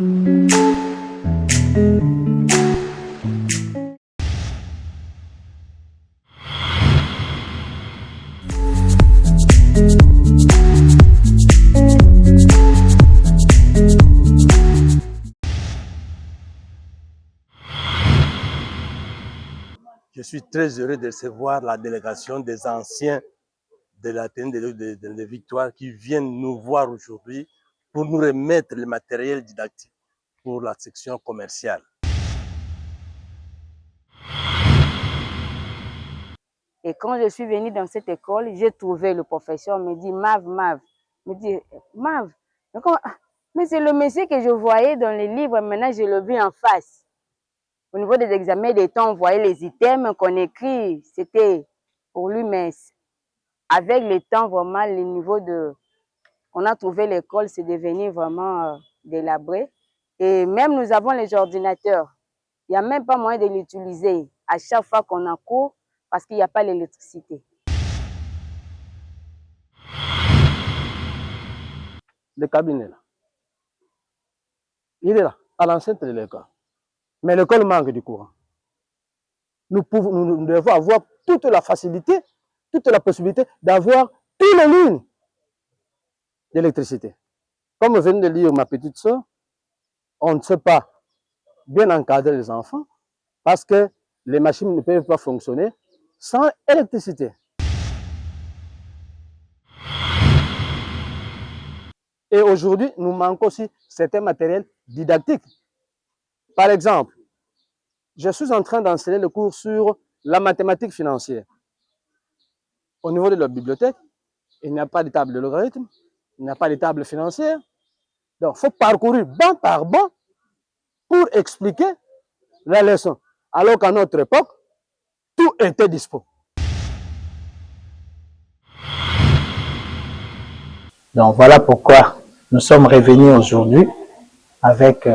Je suis très heureux de recevoir la délégation des anciens de l'Athénée de Victoire qui viennent nous voir aujourd'hui pour nous remettre le matériel didactique pour la section commerciale. Et quand je suis venue dans cette école, j'ai trouvé le professeur, me dit Mav, me dit Mav, mais c'est le monsieur que je voyais dans les livres, maintenant je le vis en face. Au niveau des examens des temps, on voyait les items qu'on écrit, c'était pour lui, mais avec le temps, vraiment, le niveau de... On a trouvé l'école, c'est devenu vraiment délabré. Et même nous avons les ordinateurs. Il n'y a même pas moyen de l'utiliser à chaque fois qu'on a cours parce qu'il n'y a pas l'électricité. Le cabinet, là, il est là, à l'enceinte de l'école. Mais l'école manque du courant. Nous devons avoir toute la facilité, toute la possibilité d'avoir toutes les lignes d'électricité. Comme vient de lire ma petite soeur, on ne sait pas bien encadrer les enfants parce que les machines ne peuvent pas fonctionner sans électricité. Et aujourd'hui, nous manquons aussi certains matériels didactiques. Par exemple, je suis en train d'enseigner le cours sur la mathématique financière. Au niveau de la bibliothèque, il n'y a pas de table de logarithme, il n'y a pas de table financière. Donc, il faut parcourir banc par banc pour expliquer la leçon. Alors qu'à notre époque, tout était dispo. Donc voilà pourquoi nous sommes revenus aujourd'hui avec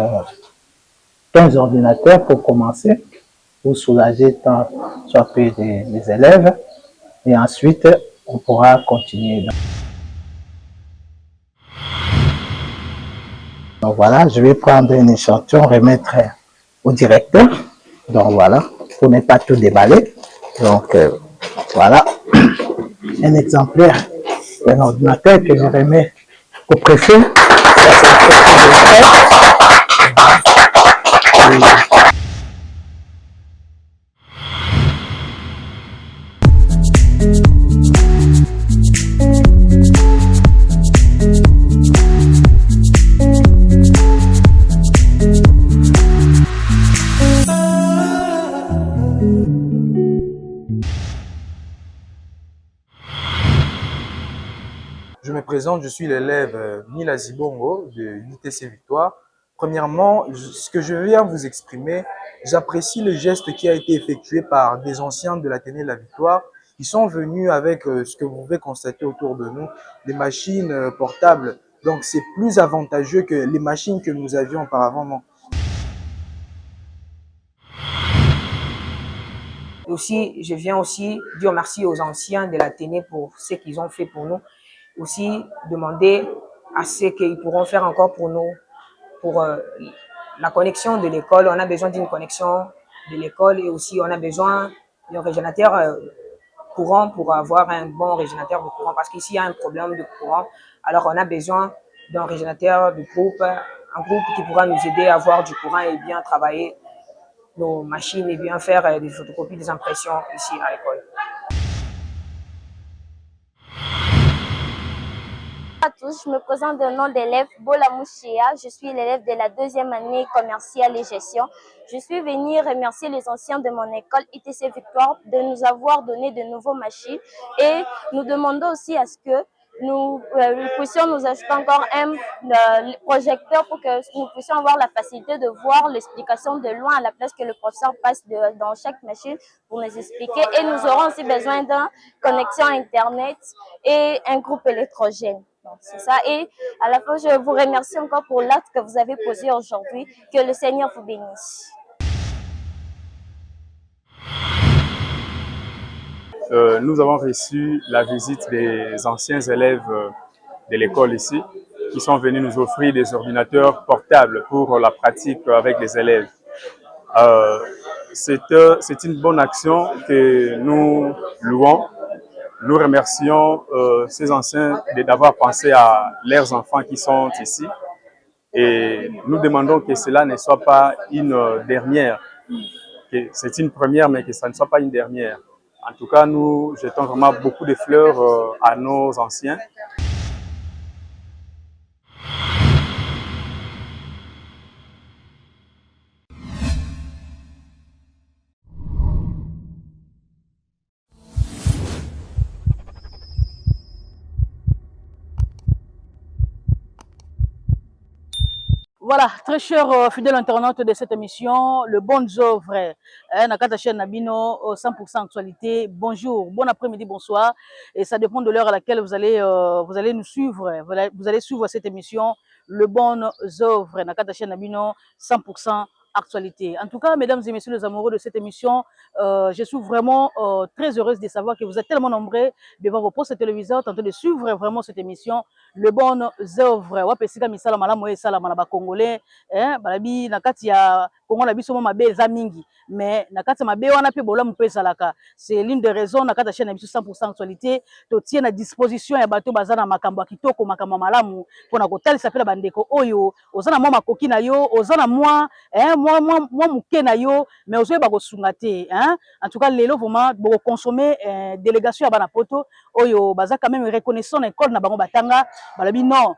15 ordinateurs pour commencer, pour soulager tant soit peu des élèves. Et ensuite, on pourra continuer. Donc voilà, je vais prendre un échantillon, remettre au directeur. Donc voilà, pour ne pas tout déballer. Donc voilà, un exemplaire d'un ordinateur que je remets au préfet. Je me présente, je suis l'élève Mila Zibongo de l'ITC Victoire. Premièrement, ce que je viens vous exprimer, j'apprécie le geste qui a été effectué par des anciens de l'Athénée de la Victoire. Ils sont venus avec ce que vous pouvez constater autour de nous, des machines portables. Donc c'est plus avantageux que les machines que nous avions auparavant. Aussi, je viens aussi dire merci aux anciens de l'Athénée pour ce qu'ils ont fait pour nous. Aussi, demander à ce qu'ils pourront faire encore pour nous, pour la connexion de l'école. On a besoin d'une connexion de l'école et aussi on a besoin d'un régénérateur courant pour avoir un bon régénérateur de courant. Parce qu'ici, il y a un problème de courant. Alors, on a besoin d'un régénérateur de groupe, un groupe qui pourra nous aider à avoir du courant et bien travailler nos machines et bien faire des photocopies, des impressions ici à l'école. Bonjour à tous, je me présente au nom d'élève Bola Mouchia. Je suis l'élève de la deuxième année commerciale et gestion. Je suis venue remercier les anciens de mon école ITC Victoire de nous avoir donné de nouveaux machines et nous demandons aussi à ce que nous puissions nous acheter encore un projecteur pour que nous puissions avoir la facilité de voir l'explication de loin à la place que le professeur passe dans chaque machine pour nous expliquer. Et nous aurons aussi besoin d'une connexion Internet et un groupe électrogène. C'est ça. Et à la fin, je vous remercie encore pour l'acte que vous avez posé aujourd'hui. Que le Seigneur vous bénisse. Nous avons reçu la visite des anciens élèves de l'école ici. qui sont venus nous offrir des ordinateurs portables pour la pratique avec les élèves. C'est une bonne action que nous louons. Nous remercions ces anciens d'avoir pensé à leurs enfants qui sont ici. Et nous demandons que cela ne soit pas une dernière, que c'est une première, mais que ça ne soit pas une dernière. En tout cas, nous jetons vraiment beaucoup de fleurs à nos anciens. Voilà, très cher fidèle internaute de cette émission, le bon œuvre, Nakata chaîne Nabino, 100% actualité. Bonjour, bon après-midi, bonsoir. Et ça dépend de l'heure à laquelle vous allez nous suivre. Vous allez suivre cette émission, le bon œuvre, Nakata chaîne Nabino, 100% actualité. En tout cas, mesdames et messieurs les amoureux de cette émission, je suis vraiment très heureuse de savoir que vous êtes tellement nombreux devant vos postes téléviseurs, tentant de suivre vraiment cette émission, le bon œuvre. Wapesika misala malamu e sala malaba congolais, balabi nakati ya Congo na biso mabe eza mingi, mais nakati mabe wana pe bolamu pe salaka. C'est l'une des raisons nakati chaîne na biso 100% actualité, to tient à disposition ya bato bazana makambo kitoko makambo malamu pona kotalisa pe la bandeko oyo, ozana mwa makoki na yo, ozana mwa moi muke na yo, mais ozoye ba kosunga te, en tout cas lelo vraiment bo consommer délégation ya bana poto oyo baza quand même reconnaissant na école na bango batanga balabi non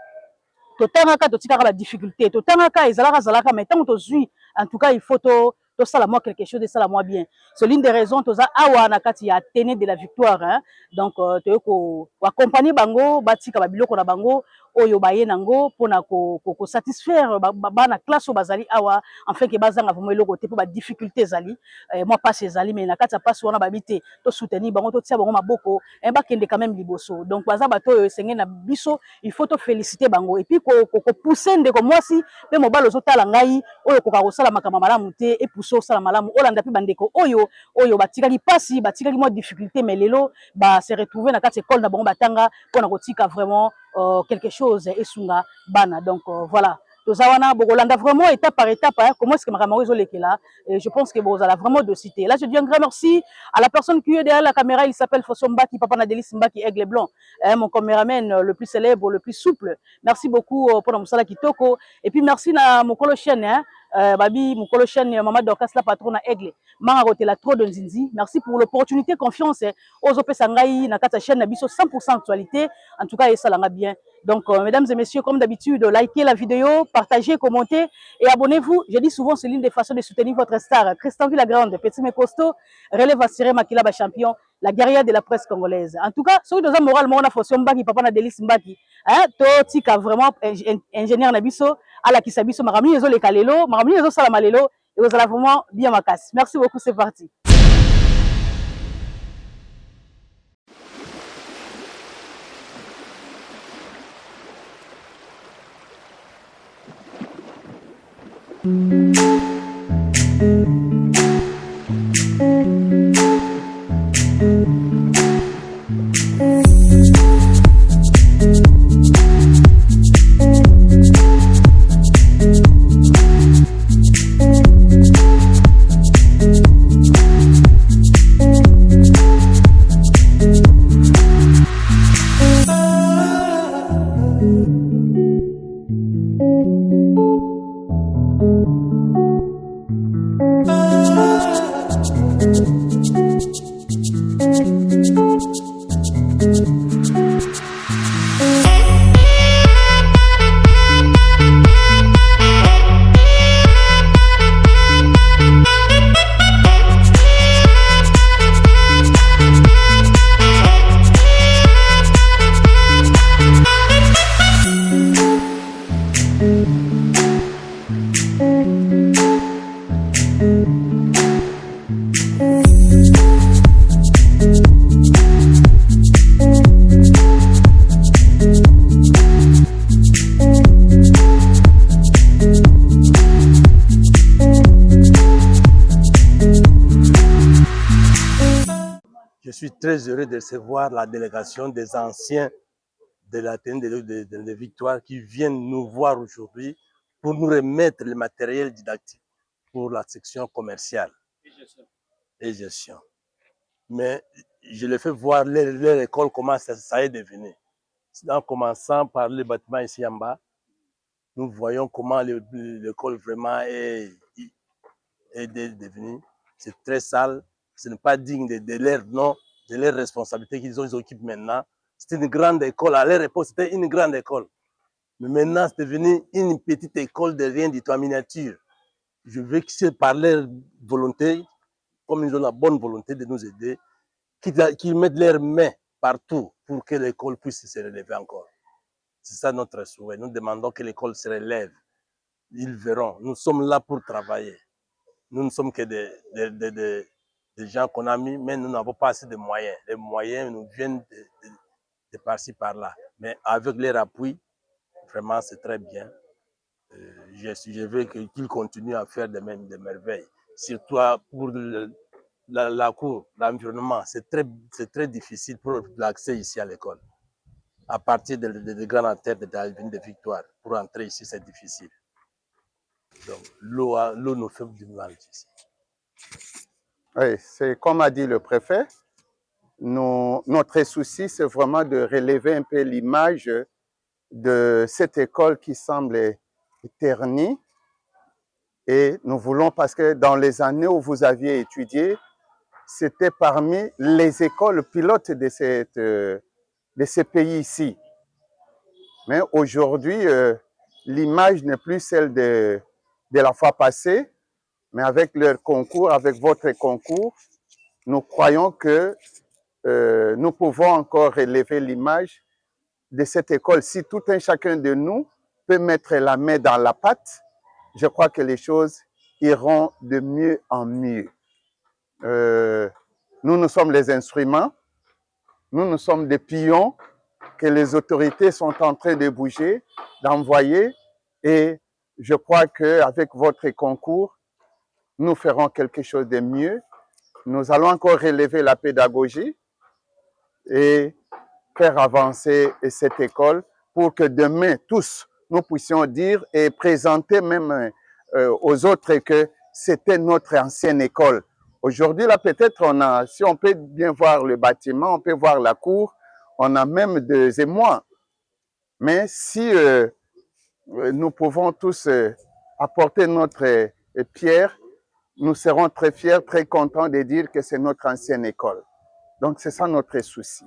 totangaka totikaka ba difficulté totangaka ezalaka mais tant tozui en tout cas il faut to sala moi quelque chose de sala moi bien. C'est l'une des raisons toza awa na kati ya tenue de la victoire, donc to accompagner bango batika ba biloko na bango oyo baye nango pona ko satisfaire bana classe bazali awa enfin que bazanga vraiment eloko te po ba difficulté zali moi pas ces zali mais na kati ya passe wana babité to soutenir bango to tia bango maboko ba kende quand même liboso, donc baza bato oyo sengé na biso il faut to féliciter bango et puis ko pousser ndeko mwasi pe mobalo zotala ngai oyo ko ka kosala makama malamu te et pousser osala malamu olanda pe bandeko oyo batikali pasi batikali mo difficulté mais lelo ba se retrouver na kati école na bango batanga pona kotika vraiment quelque chose esunga bana, donc voilà. Tozawana Bogolanda vraiment étape par étape, comment est-ce que Maramorizo est là, et je pense que vous allez vraiment de citer. Là, je dis un grand merci à la personne qui est derrière la caméra, il s'appelle Fosombaki, Papa Nadelis Mbaki, Aigle Blanc, mon caméraman le plus célèbre, le plus souple. Merci beaucoup pour la Moussala Kitoko, et puis merci à mon colochien, Babi, mon colochien, Maman Dorcas, la patronne Aigle, Mararote la trop de Nzinzi. Merci pour l'opportunité, confiance, aux Opé Sangaï, Nakata chaîne Nabiso 100% actualité, en tout cas, et ça l'a bien. Donc, mesdames et messieurs, comme d'habitude, likez la vidéo, partagez, commentez et abonnez-vous. Je dis souvent, c'est l'une des façons de soutenir votre star. Christian Villagrande, petit mais costaud, relève Assiré Makilaba champion, la guerrière de la presse congolaise. En tout cas, ceux qui ont moralement, on a Fossio Mbaki, Papa Nadelis Mbaki, Totika vraiment ingénieur Nabiso, à la Kisabiso, Maramini Ezo le Kalelo, Maramini Ezo Salamalelo, et vous allez vraiment bien ma casse. Merci beaucoup, c'est parti. Je suis très heureux de recevoir la délégation des anciens de l'Athénée de Victoire qui viennent nous voir aujourd'hui pour nous remettre le matériel didactique pour la section commerciale et gestion. Mais je les fais voir leur école, comment ça est devenu. En commençant par le bâtiment ici en bas, nous voyons comment l'école vraiment est devenue. C'est très sale, ce n'est pas digne de leur nom, de leur responsabilité qu'ils occupent maintenant. C'est une grande école, à leur époque c'était une grande école. Mais maintenant c'est devenu une petite école de rien du tout en miniature. Je veux que c'est par leur volonté, comme ils ont la bonne volonté de nous aider, qu'ils mettent leurs mains partout pour que l'école puisse se relever encore. C'est ça notre souhait. Nous demandons que l'école se relève. Ils verront. Nous sommes là pour travailler. Nous ne sommes que des gens qu'on a mis, mais nous n'avons pas assez de moyens. Les moyens nous viennent de par-ci, par-là. Mais avec leur appui, vraiment, c'est très bien. Je veux qu'ils continuent à faire des merveilles. Surtout pour la cour, l'environnement. C'est très difficile pour l'accès ici à l'école. À partir de grandes artères de la ville de Victoire, pour entrer ici, c'est difficile. Donc, l'eau nous fait du mal ici. Oui, c'est comme a dit le préfet, notre souci, c'est vraiment de relever un peu l'image de cette école qui semble ternie. Et nous voulons, parce que dans les années où vous aviez étudié, c'était parmi les écoles pilotes de ces pays ici. Mais aujourd'hui, l'image n'est plus celle de la fois passée, mais avec leur concours, avec votre concours, nous croyons que nous pouvons encore relever l'image de cette école. Si tout un chacun de nous peut mettre la main dans la pâte, je crois que les choses iront de mieux en mieux. Nous sommes les instruments, nous sommes des pions que les autorités sont en train de bouger, d'envoyer, et je crois qu'avec votre concours, nous ferons quelque chose de mieux. Nous allons encore relever la pédagogie et faire avancer cette école pour que demain, tous, nous puissions dire et présenter même aux autres que c'était notre ancienne école. Aujourd'hui, là, peut-être, si on peut bien voir le bâtiment, on peut voir la cour, on a même des émois. Mais si nous pouvons tous apporter notre pierre, nous serons très fiers, très contents de dire que c'est notre ancienne école. Donc, c'est ça notre souci.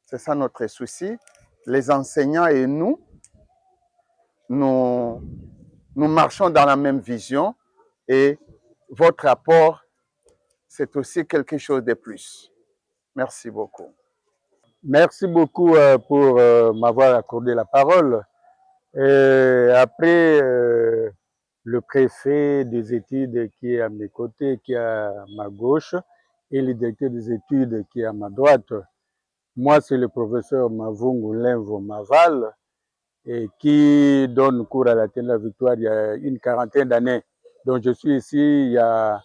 C'est ça notre souci. Les enseignants et nous marchons dans la même vision et votre apport, c'est aussi quelque chose de plus. Merci beaucoup. Merci beaucoup pour m'avoir accordé la parole. Après le préfet des études qui est à mes côtés, qui est à ma gauche, et le directeur des études qui est à ma droite, moi c'est le professeur Mavungu Lenvo Maval, et qui donne cours à l'Athénée de la Victoire il y a une quarantaine d'années. Donc je suis ici il y a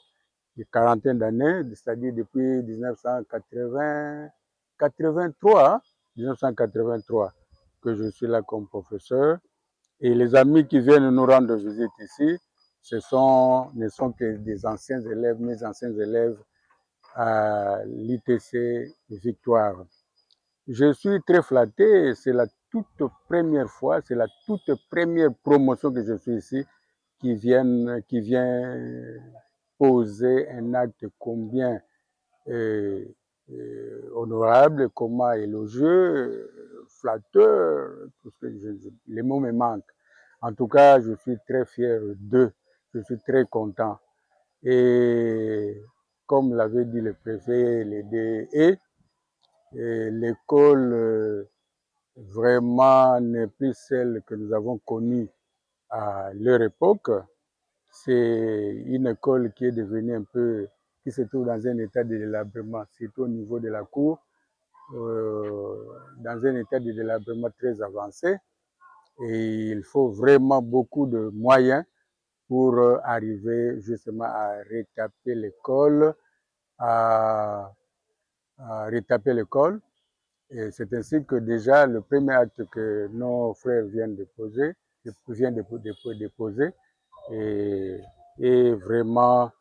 une quarantaine d'années, c'est-à-dire depuis 1983 que je suis là comme professeur. Et les amis qui viennent nous rendre visite ici, ne sont que des anciens élèves, mes anciens élèves à l'ITC Victoire. Je suis très flatté, c'est la toute première fois, c'est la toute première promotion que je suis ici qui vient poser un acte combien honorable, comment élogieux, flatteur, tout ce que les mots me manquent. En tout cas, je suis très fier d'eux, je suis très content. Et comme l'avait dit le préfet, les DE, l'école vraiment n'est plus celle que nous avons connue à leur époque. C'est une école qui est devenue un peu, qui se trouve dans un état de délabrement, surtout au niveau de la cour, dans un état de délabrement très avancé. Et il faut vraiment beaucoup de moyens pour arriver justement à rétaper l'école, Et c'est ainsi que déjà le premier acte que nos frères viennent déposer est vraiment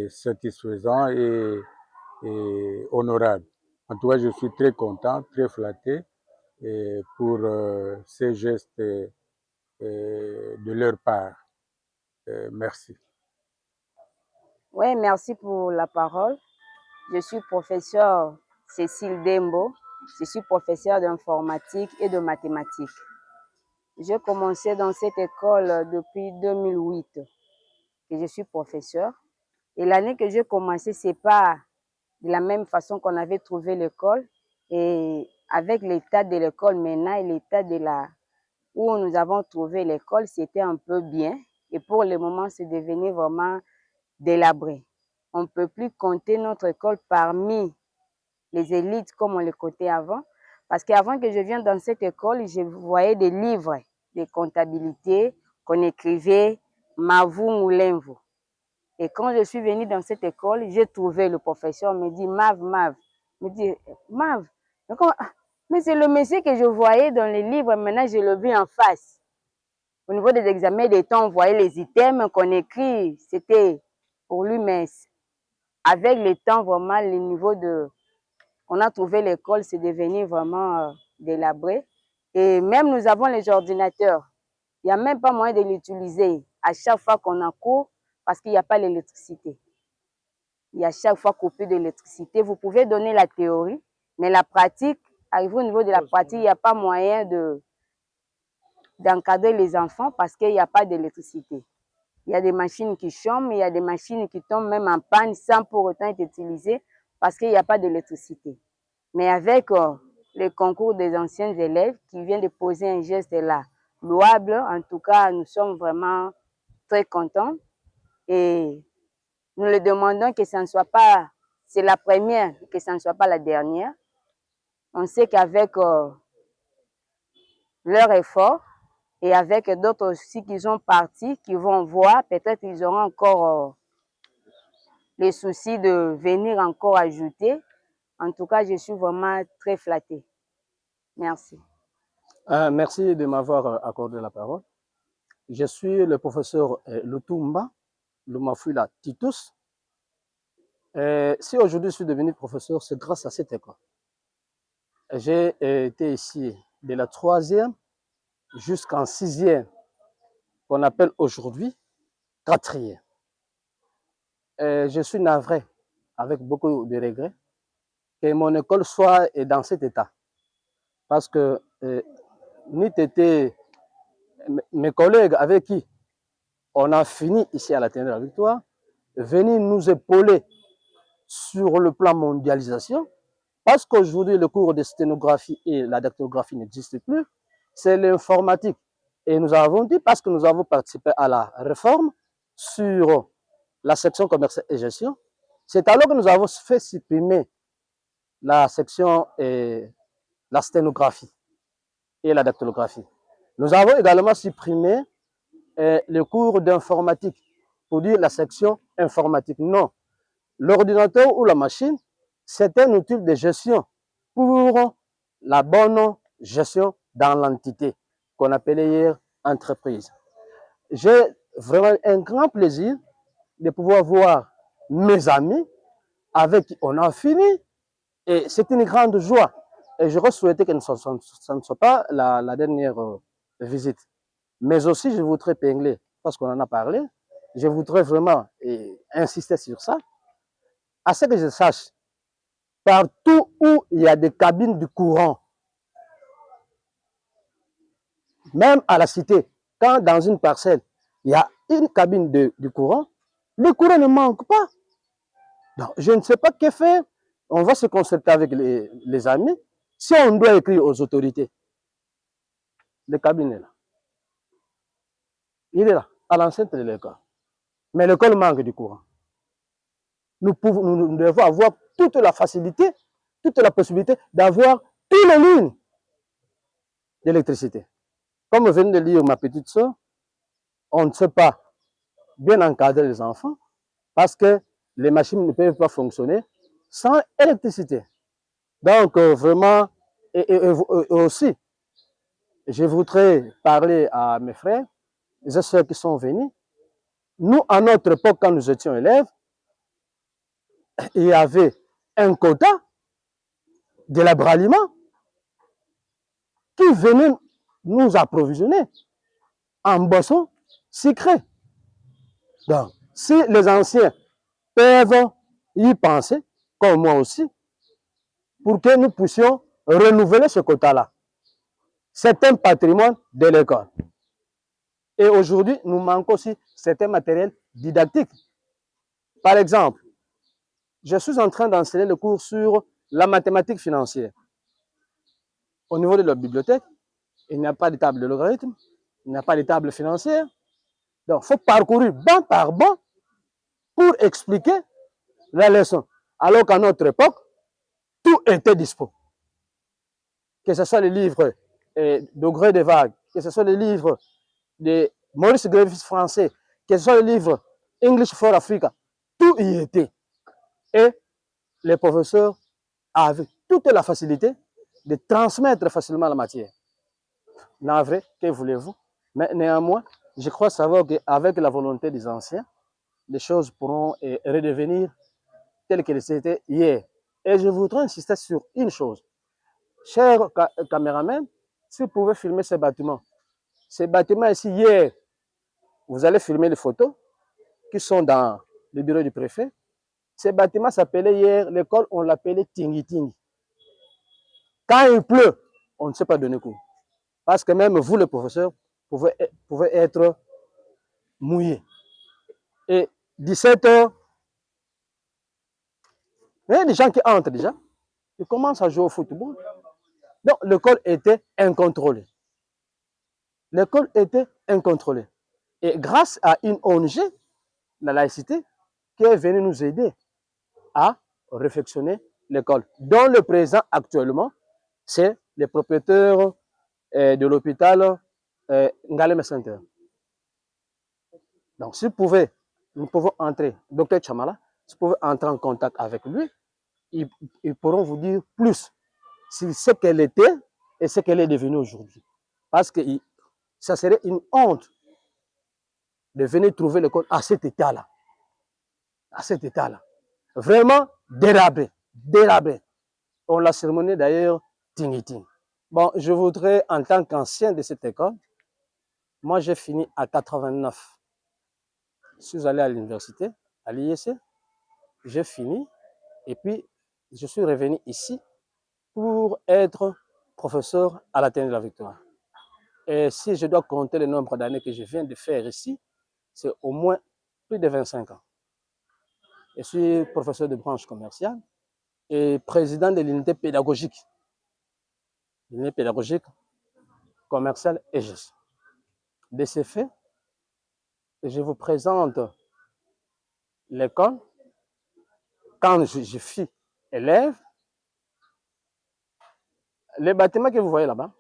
satisfaisant et honorable. En tout cas, je suis très content, très flatté pour ces gestes de leur part. Merci. Oui, merci pour la parole. Je suis professeur Cécile Dembo. Je suis professeur d'informatique et de mathématiques. J'ai commencé dans cette école depuis 2008 que je suis professeur. Et l'année que j'ai commencé, ce n'est pas de la même façon qu'on avait trouvé l'école. Et avec l'état de l'école maintenant et l'état de où nous avons trouvé l'école, c'était un peu bien. Et pour le moment, c'est devenu vraiment délabré. On ne peut plus compter notre école parmi les élites comme on le comptait avant. Parce qu'avant que je vienne dans cette école, je voyais des livres de comptabilité qu'on écrivait Mavou ou Lenvo. Et quand je suis venue dans cette école, j'ai trouvé le professeur, me dit Mav. Me dit Mav. Mais c'est le monsieur que je voyais dans les livres, maintenant je le vis en face. Au niveau des examens des temps, on voyait les items qu'on écrit, c'était pour lui, mais avec le temps, vraiment, le niveau de... On a trouvé l'école, c'est devenu vraiment délabré. Et même nous avons les ordinateurs. Il n'y a même pas moyen de l'utiliser à chaque fois qu'on a cours parce qu'il n'y a pas l'électricité. Il y a chaque fois coupé d'électricité. Vous pouvez donner la théorie, mais la pratique, arrivé au niveau de la pratique, il n'y a pas moyen d'encadrer les enfants parce qu'il n'y a pas d'électricité. Il y a des machines qui chôment, il y a des machines qui tombent même en panne sans pour autant être utilisées parce qu'il n'y a pas d'électricité. Mais avec le concours des anciens élèves qui viennent de poser un geste là, louable, en tout cas, nous sommes vraiment très contents et nous leur demandons que ça ne soit pas, c'est la première, que ça ne soit pas la dernière. On sait qu'avec leur effort, et avec d'autres aussi qui sont partis, qui vont voir, peut-être ils auront encore les soucis de venir encore ajouter. En tout cas, je suis vraiment très flattée. Merci. Merci de m'avoir accordé la parole. Je suis le professeur Lutumba Lumafula Titus. Si aujourd'hui je suis devenu professeur, c'est grâce à cette école. J'ai été ici de la 3e jusqu'en 6e, qu'on appelle aujourd'hui 4e. Je suis navré, avec beaucoup de regrets, que mon école soit dans cet état. Parce que mes collègues avec qui on a fini ici à la Ténère de la Victoire, venir nous épauler sur le plan mondialisation, parce qu'aujourd'hui le cours de sténographie et la dactylographie n'existe plus, c'est l'informatique. Et nous avons dit, parce que nous avons participé à la réforme sur la section commerce et gestion, c'est alors que nous avons fait supprimer la section la sténographie et la dactylographie. Nous avons également supprimé le cours d'informatique, pour dire la section informatique. Non, l'ordinateur ou la machine, c'est un outil de gestion pour la bonne gestion dans l'entité qu'on appelait hier entreprise. J'ai vraiment un grand plaisir de pouvoir voir mes amis avec qui on a fini et c'est une grande joie. Et j'aurais souhaité que ça ne soit pas la dernière visite. Mais aussi, je voudrais épingler, parce qu'on en a parlé, je voudrais vraiment insister sur ça. À ce que je sache, partout où il y a des cabines du courant, même à la cité, quand dans une parcelle, il y a une cabine du courant, le courant ne manque pas. Donc, je ne sais pas que faire. On va se concerter avec les amis. Si on doit écrire aux autorités, le cabinet est là. Il est là, à l'enceinte de l'école. Mais l'école manque du courant. Nous devons avoir toute la facilité, toute la possibilité d'avoir toutes les lignes d'électricité. Comme vient de lire ma petite soeur, on ne sait pas bien encadrer les enfants parce que les machines ne peuvent pas fonctionner sans électricité. Donc, vraiment, et aussi, je voudrais parler à mes frères et sœurs qui sont venus. Nous, à notre époque, quand nous étions élèves, il y avait un quota de l'abraliment qui venait nous approvisionner en boissons sucrées. Donc, si les anciens peuvent y penser, comme moi aussi, pour que nous puissions renouveler ce quota-là. C'est un patrimoine de l'école. Et aujourd'hui, nous manquons aussi certains matériels didactiques. Par exemple, je suis en train d'enseigner le cours sur la mathématique financière. Au niveau de la bibliothèque, il n'y a pas de table de logarithme, il n'y a pas de table financière. Donc, il faut parcourir banc par banc pour expliquer la leçon. Alors qu'à notre époque, tout était dispo. Que ce soit les livres de Gré des Vagues, que ce soit les livres de Maurice Griffiths français, que ce soit les livres English for Africa, tout y était. Et les professeurs avaient toute la facilité de transmettre facilement la matière. Navré, que voulez-vous? Mais néanmoins, je crois savoir qu'avec la volonté des anciens, les choses pourront redevenir telles qu'elles étaient hier. Et je voudrais insister sur une chose. Chers caméramans, si vous pouvez filmer ces bâtiments ici, hier, vous allez filmer les photos qui sont dans le bureau du préfet. Ces bâtiments s'appelaient hier, l'école, on l'appelait Tingi Tingi. Quand il pleut, on ne sait pas donner cours. Parce que même vous, les professeurs, pouvez être mouillés. Et 17 h, il y a des gens qui entrent déjà, ils commencent à jouer au football. Donc, l'école était incontrôlée. L'école était incontrôlée. Et grâce à une ONG, la laïcité, qui est venue nous aider à réfectionner l'école, dont le président actuellement, c'est le propriétaire de l'hôpital Ngaleme Center. Donc, si vous pouvez, nous pouvons entrer, Dr Chamala, si vous pouvez entrer en contact avec lui, ils pourront vous dire plus sur ce qu'elle était et ce qu'elle est devenue aujourd'hui. Parce que ça serait une honte de venir trouver l'école à cet état-là. À cet état-là. Vraiment dérabé. Dérabé. On l'a cérémonie d'ailleurs Tingiting. Bon, je voudrais, en tant qu'ancien de cette école, moi j'ai fini à 89. Je suis allé à l'université, à l'IEC, j'ai fini, et puis je suis revenu ici pour être professeur à l'Athénée de la Victoire. Et si je dois compter le nombre d'années que je viens de faire ici, c'est au moins plus de 25 ans. Je suis professeur de branche commerciale et président de l'unité pédagogique. L'unité pédagogique commerciale et gestion. De ces faits, je vous présente l'école quand je fus élève. Les bâtiments que vous voyez là-bas,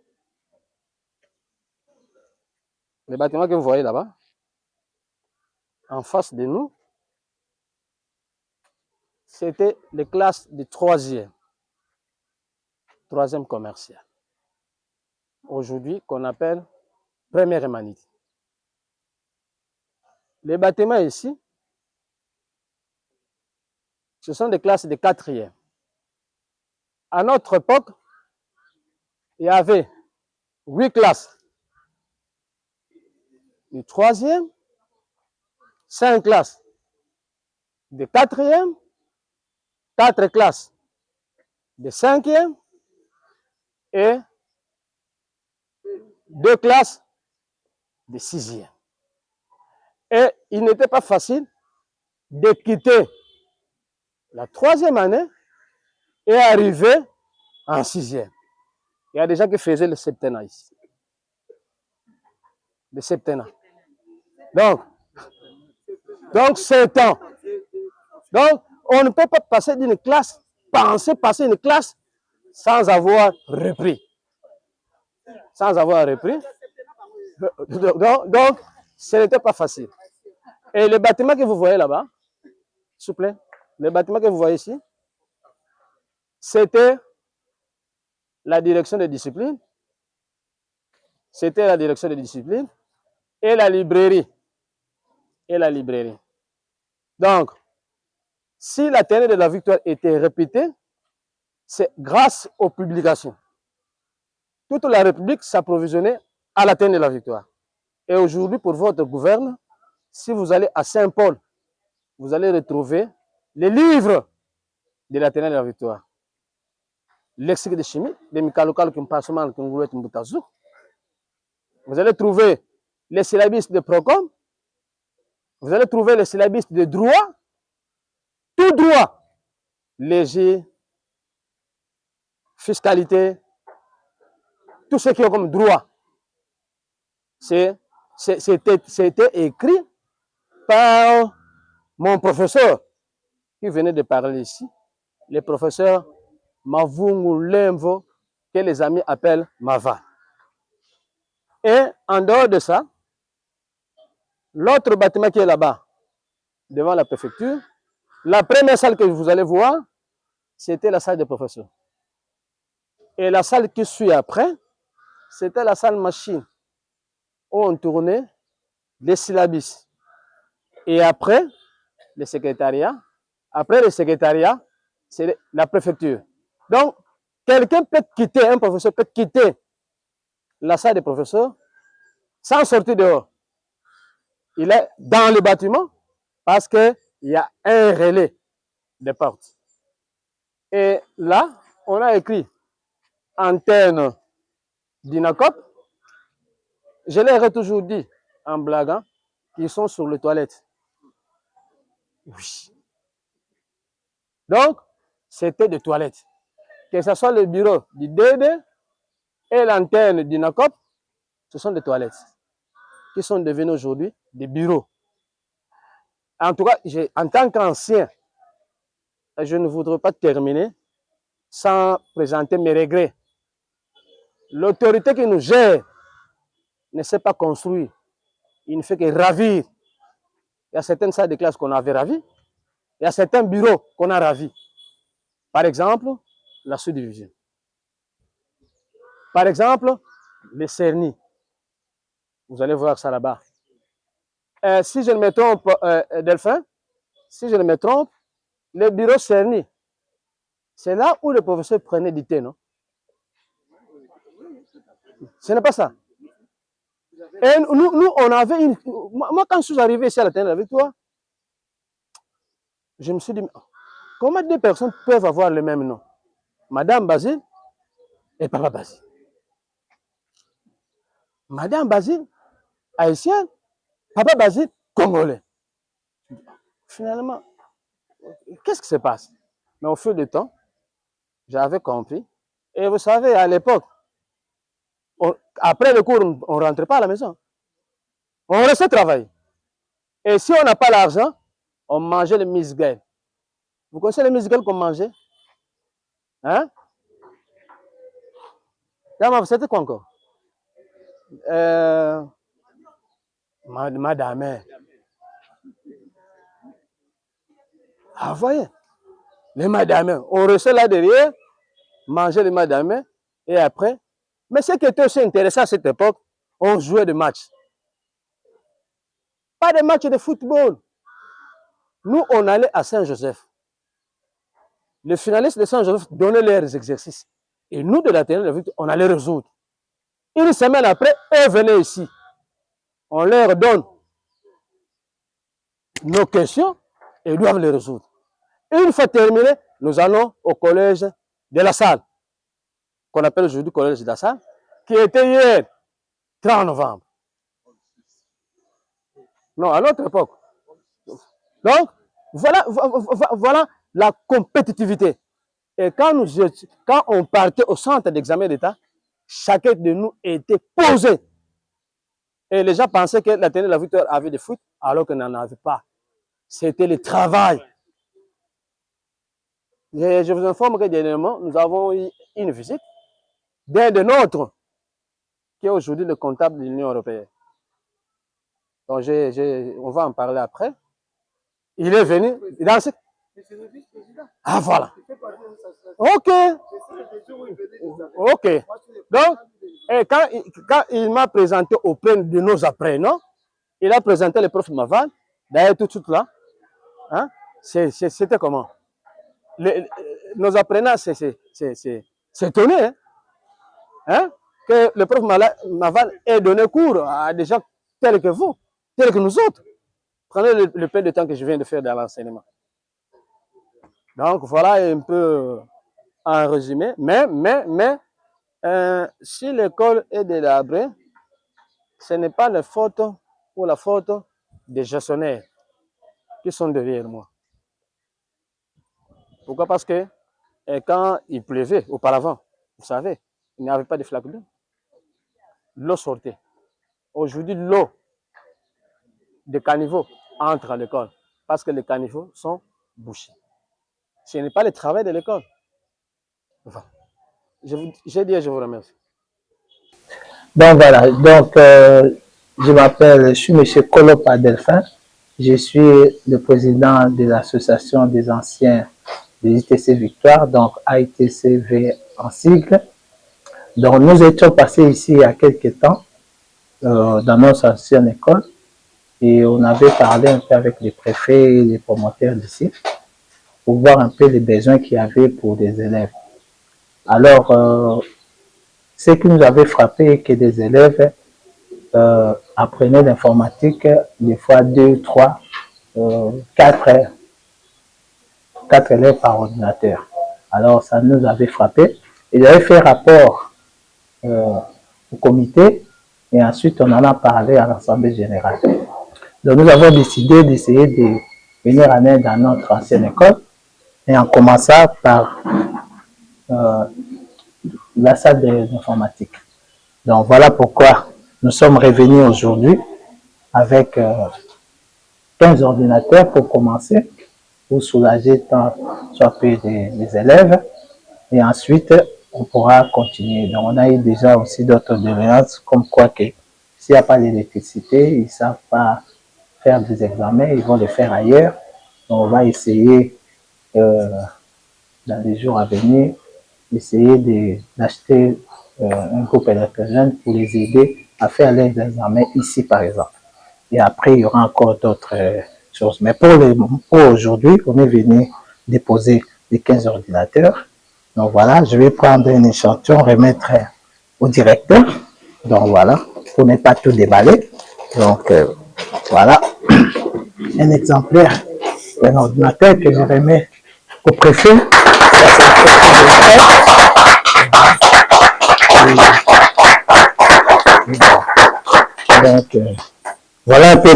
en face de nous, c'était les classes de troisième commercial. Aujourd'hui, qu'on appelle première humanité. Les bâtiments ici, ce sont des classes de quatrième. À notre époque, il y avait 8 classes de troisième, 5 classes de quatrième, 4 classes de cinquième et 2 classes de sixième. Et il n'était pas facile de quitter la troisième année et arriver en sixième. Il y a des gens qui faisaient le septennat ici. Le septennat. Donc 7 ans. Donc, on ne peut pas passer d'une classe, passer une classe sans avoir repris. Sans avoir repris. Donc, ce n'était pas facile. Et le bâtiment que vous voyez là-bas, s'il vous plaît, le bâtiment que vous voyez ici, c'était la direction de discipline. C'était la direction de discipline. Et la librairie. Et la librairie. Donc, si la tenue de la victoire était répétée, c'est grâce aux publications. Toute la République s'approvisionnait à la tenue de la victoire. Et aujourd'hui, pour votre gouverne, si vous allez à Saint-Paul, vous allez retrouver les livres de la tenue de la victoire. Lexique de chimie, de Mikaloukal Kimpassement Kungouet Mbutazou. Vous allez trouver les syllabistes de Procom. Vous allez trouver les syllabistes de droit. Tout droit. Léger, fiscalité, tout ce qui est comme droit. C'était écrit par mon professeur qui venait de parler ici, le professeur Mavungu Lemvo, que les amis appellent Mava. Et en dehors de ça, l'autre bâtiment qui est là-bas, devant la préfecture, la première salle que vous allez voir, c'était la salle des professeurs. Et la salle qui suit après, c'était la salle machine, où on tournait les syllabis. Et après, le secrétariat. Après le secrétariat, c'est la préfecture. Donc, quelqu'un peut quitter, un professeur peut quitter la salle des professeurs sans sortir dehors. Il est dans le bâtiment parce qu'il y a un relais de portes. Et là, on a écrit antenne d'INACOP. Je leur ai toujours dit, en blaguant, qu'ils sont sur les toilettes. Oui. Donc, c'était des toilettes. Que ce soit le bureau du DD et l'antenne d'INACOP, ce sont des toilettes qui sont devenues aujourd'hui des bureaux. En tout cas, en tant qu'ancien, je ne voudrais pas terminer sans présenter mes regrets. L'autorité qui nous gère ne sait pas construire. Il ne fait que ravir. Il y a certaines salles de classe qu'on avait ravies. Il y a certains bureaux qu'on a ravis. Par exemple, la sous-division. Par exemple, les CERNI. Vous allez voir ça là-bas. Si je ne me trompe, Delphin, si je ne me trompe, le bureau CERNI, c'est là où le professeur prenait du thé, non? Ce n'est pas ça. Et nous, on avait une... Moi, quand je suis arrivé ici à la Terre avec toi, je me suis dit, comment deux personnes peuvent avoir le même nom? Madame Basile et Papa Basile. Madame Basile, haïtienne, Papa Basile, congolais. Finalement, qu'est-ce qui se passe? Mais au fil du temps, j'avais compris. Et vous savez, à l'époque, après le cours, on ne rentrait pas à la maison. On restait travailler. Et si on n'a pas l'argent, on mangeait le misguel. Vous connaissez le misguel qu'on mangeait? Hein? C'était quoi encore? Madame. Ah, vous voyez? Les madames. On restait là derrière, mangeait les madames, et après. Mais ce qui était aussi intéressant à cette époque, on jouait des matchs. Pas des matchs de football. Nous, on allait à Saint-Joseph. Les finalistes de Saint-Joseph donnaient leurs exercices. Et nous, de la télé, on allait résoudre. Une semaine après, eux venaient ici. On leur donne nos questions et ils doivent les résoudre. Une fois terminé, nous allons au collège de la Salle, qu'on appelle aujourd'hui collège de la Salle, qui était hier, 30 novembre. Non, à notre époque. Donc, voilà la compétitivité. Et quand on partait au centre d'examen d'État, chacun de nous était posé. Et les gens pensaient que la tenue de la victoire avait des foot, alors qu'on n'en avait pas. C'était le travail. Je vous informe que dernièrement, nous avons eu une visite d'un de nôtres, qui est aujourd'hui le comptable de l'Union européenne. Donc, on va en parler après. Il est venu, Ah, voilà. Ok. Ok. Donc, et quand il m'a présenté auprès de nos apprenants, il a présenté le prof Maval, d'ailleurs tout de suite là, hein, c'était comment? Nos apprenants s'étonnaient, hein, que le prof Maval ait donné cours à des gens tels que vous, tels que nous autres. Prenez le peu de temps que je viens de faire dans l'enseignement. Donc voilà un peu en résumé. Mais si l'école est délabrée, ce n'est pas la faute ou la faute des gestionnaires qui sont derrière moi. Pourquoi? Parce que quand il pleuvait auparavant, vous savez, il n'y avait pas de flaque d'eau. L'eau sortait. Aujourd'hui, l'eau des caniveaux entre à l'école parce que les caniveaux sont bouchés. Ce n'est pas le travail de l'école. Enfin, j'ai dit, je vous remercie. Donc voilà, donc je suis M. Kolopa Delphin, je suis le président de l'association des anciens de l'ITC Victoire, donc AITCV en sigle. Donc nous étions passés ici il y a quelques temps dans notre ancienne école et on avait parlé un peu avec les préfets et les promoteurs d'ici pour voir un peu les besoins qu'il y avait pour des élèves. Alors, ce qui nous avait frappé, que des élèves apprenaient l'informatique des fois 2, 3, 4 élèves par ordinateur. Alors, ça nous avait frappé. Ils avaient fait rapport au comité et ensuite on en a parlé à l'Assemblée générale. Donc, nous avons décidé d'essayer de venir en aide dans notre ancienne école et en commençant par la salle d'informatique. Donc, voilà pourquoi nous sommes revenus aujourd'hui avec 15 ordinateurs pour commencer, pour soulager tant soit peu des élèves. Et ensuite, on pourra continuer. Donc, on a eu déjà aussi d'autres doléances, comme quoi que s'il n'y a pas d'électricité, ils ne savent pas faire des examens, ils vont les faire ailleurs. Donc, on va essayer, dans les jours à venir, essayer d'acheter un groupe électrogène pour les aider à faire leurs examens ici, par exemple. Et après, il y aura encore d'autres choses. Mais pour aujourd'hui, on est venu déposer les 15 ordinateurs. Donc voilà, je vais prendre un échantillon, remettre au directeur. Donc voilà, pour ne pas tout déballer. Donc voilà, un exemplaire d'un ordinateur que je remets au préfet. Donc voilà un peu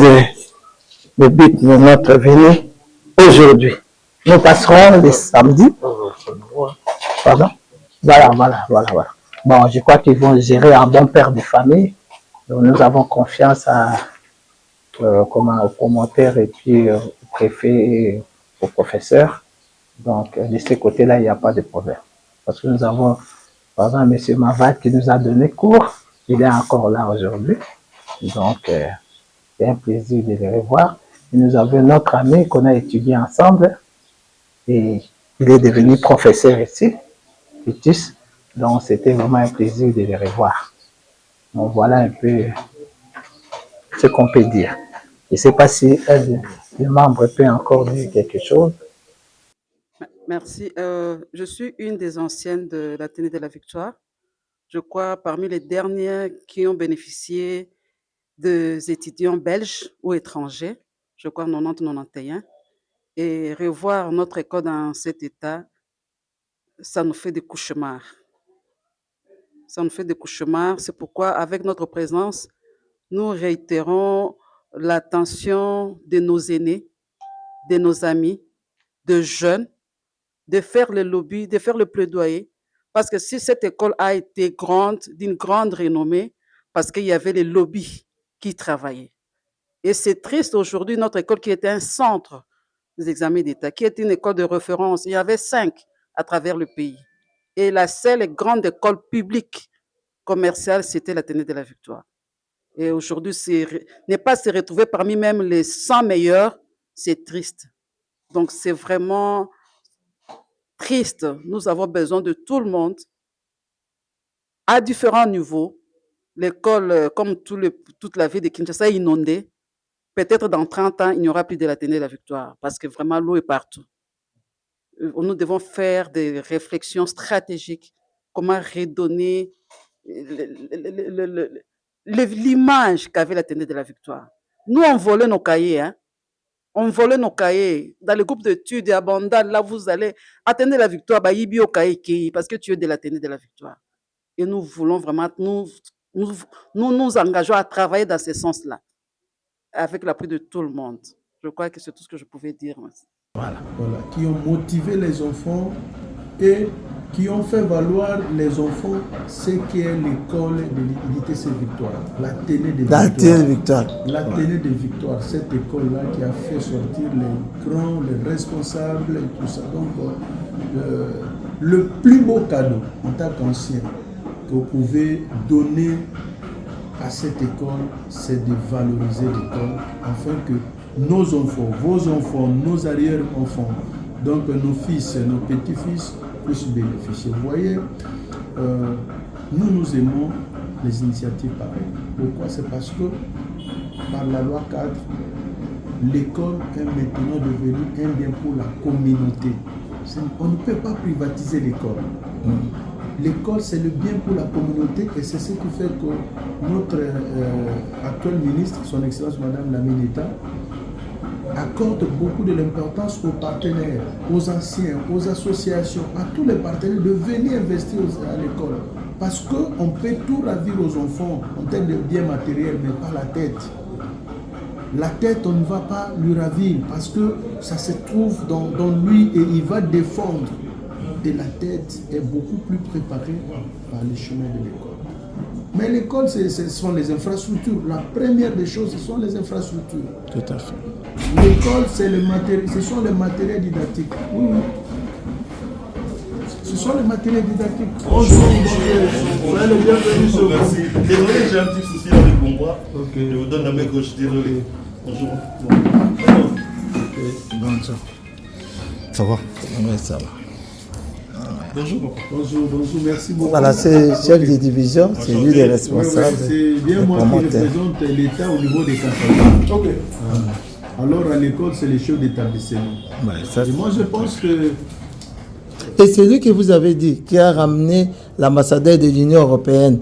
le but de notre venue aujourd'hui. Nous passerons les samedis. Pardon? Voilà. Bon, je crois qu'ils vont gérer un bon père de famille. Donc, nous avons confiance aux promoteurs et puis au préfet et aux professeurs. Donc, de ce côté-là, il n'y a pas de problème. Parce que nous avons, par exemple, M. Mavat qui nous a donné cours. Il est encore là aujourd'hui. Donc, c'est un plaisir de le revoir. Et nous avons notre ami qu'on a étudié ensemble. Et il est devenu professeur ici, Titus. Donc, c'était vraiment un plaisir de le revoir. Donc, voilà un peu ce qu'on peut dire. Je ne sais pas si un des membres peut encore dire quelque chose. Merci. Je suis une des anciennes de l'Athénée de la Victoire. Je crois parmi les dernières qui ont bénéficié des étudiants belges ou étrangers, je crois 90-91. Et revoir notre école dans cet état, ça nous fait des cauchemars. Ça nous fait des cauchemars. C'est pourquoi, avec notre présence, nous réitérons l'attention de nos aînés, de nos amis, de jeunes, de faire le lobby, de faire le plaidoyer. Parce que si cette école a été grande, d'une grande renommée, parce qu'il y avait les lobbies qui travaillaient. Et c'est triste aujourd'hui, notre école qui était un centre des examens d'État, qui était une école de référence. Il y avait 5 à travers le pays. Et la seule grande école publique commerciale, c'était l'Athénée de la Victoire. Et aujourd'hui, ne pas se retrouver parmi même les 100 meilleurs, c'est triste. Donc, c'est vraiment triste. Nous avons besoin de tout le monde à différents niveaux. L'école, comme toute la ville de Kinshasa, est inondée. Peut-être dans 30 ans, il n'y aura plus de l'Athénée de la Victoire parce que vraiment l'eau est partout. Nous devons faire des réflexions stratégiques. Comment redonner l'image qu'avait l'Athénée de la Victoire. Nous, on volait nos cahiers. Hein? On volait nos cahiers. Dans le groupe d'études et abondant, là, vous allez Athénée de la Victoire, bah, il y a au cahier parce que tu es de l'Athénée de la Victoire. Et nous voulons vraiment, nous engageons à travailler dans ce sens-là, avec l'appui de tout le monde. Je crois que c'est tout ce que je pouvais dire. Voilà, qui ont motivé les enfants et qui ont fait valoir les enfants ce qu'est l'école de l'ITC Victoire, l'Athénée de Victoire. L'Athénée de Victoire, cette école-là qui a fait sortir les grands, les responsables et tout ça. Donc, le plus beau cadeau en tant qu'ancien que vous pouvez donner à cette école, c'est de valoriser l'école afin que nos enfants, vos enfants, nos arrière-enfants, donc nos fils et nos petits-fils puissent bénéficier. Vous voyez, nous aimons les initiatives pareilles. Pourquoi? C'est parce que par la loi 4, l'école est maintenant devenue un bien pour la communauté. On ne peut pas privatiser l'école. L'école, c'est le bien pour la communauté et c'est ce qui fait que notre actuel ministre, son Excellence Madame la Ministre, accorde beaucoup de l'importance aux partenaires, aux anciens, aux associations, à tous les partenaires de venir investir à l'école. Parce qu'on peut tout ravir aux enfants en termes de biens matériels, mais pas la tête. La tête, on ne va pas lui ravir parce que ça se trouve dans lui et il va défendre. Et la tête est beaucoup plus préparée par les chemins de l'école. Mais l'école, ce sont les infrastructures. La première des choses, ce sont les infrastructures. Tout à fait. L'école, ce sont les matériels didactiques. Oui. Ce sont les matériels didactiques. Bonjour, soyez le bienvenu sur vous. Merci. Désolé, j'ai un petit souci avec mon bras. Okay. Je vous donne la main gauche, désolé. Bonjour. Bonjour. Ça va? Oui, ça va. Bonjour. Bonjour, merci beaucoup. Voilà, c'est chef de division, c'est lui le responsable. C'est bien moi qui représente l'État au niveau des campagnes. Ok. Alors à l'école, c'est les chefs d'établissement. Et moi, je pense que... Et c'est lui que vous avez dit, qui a ramené l'ambassadeur de l'Union européenne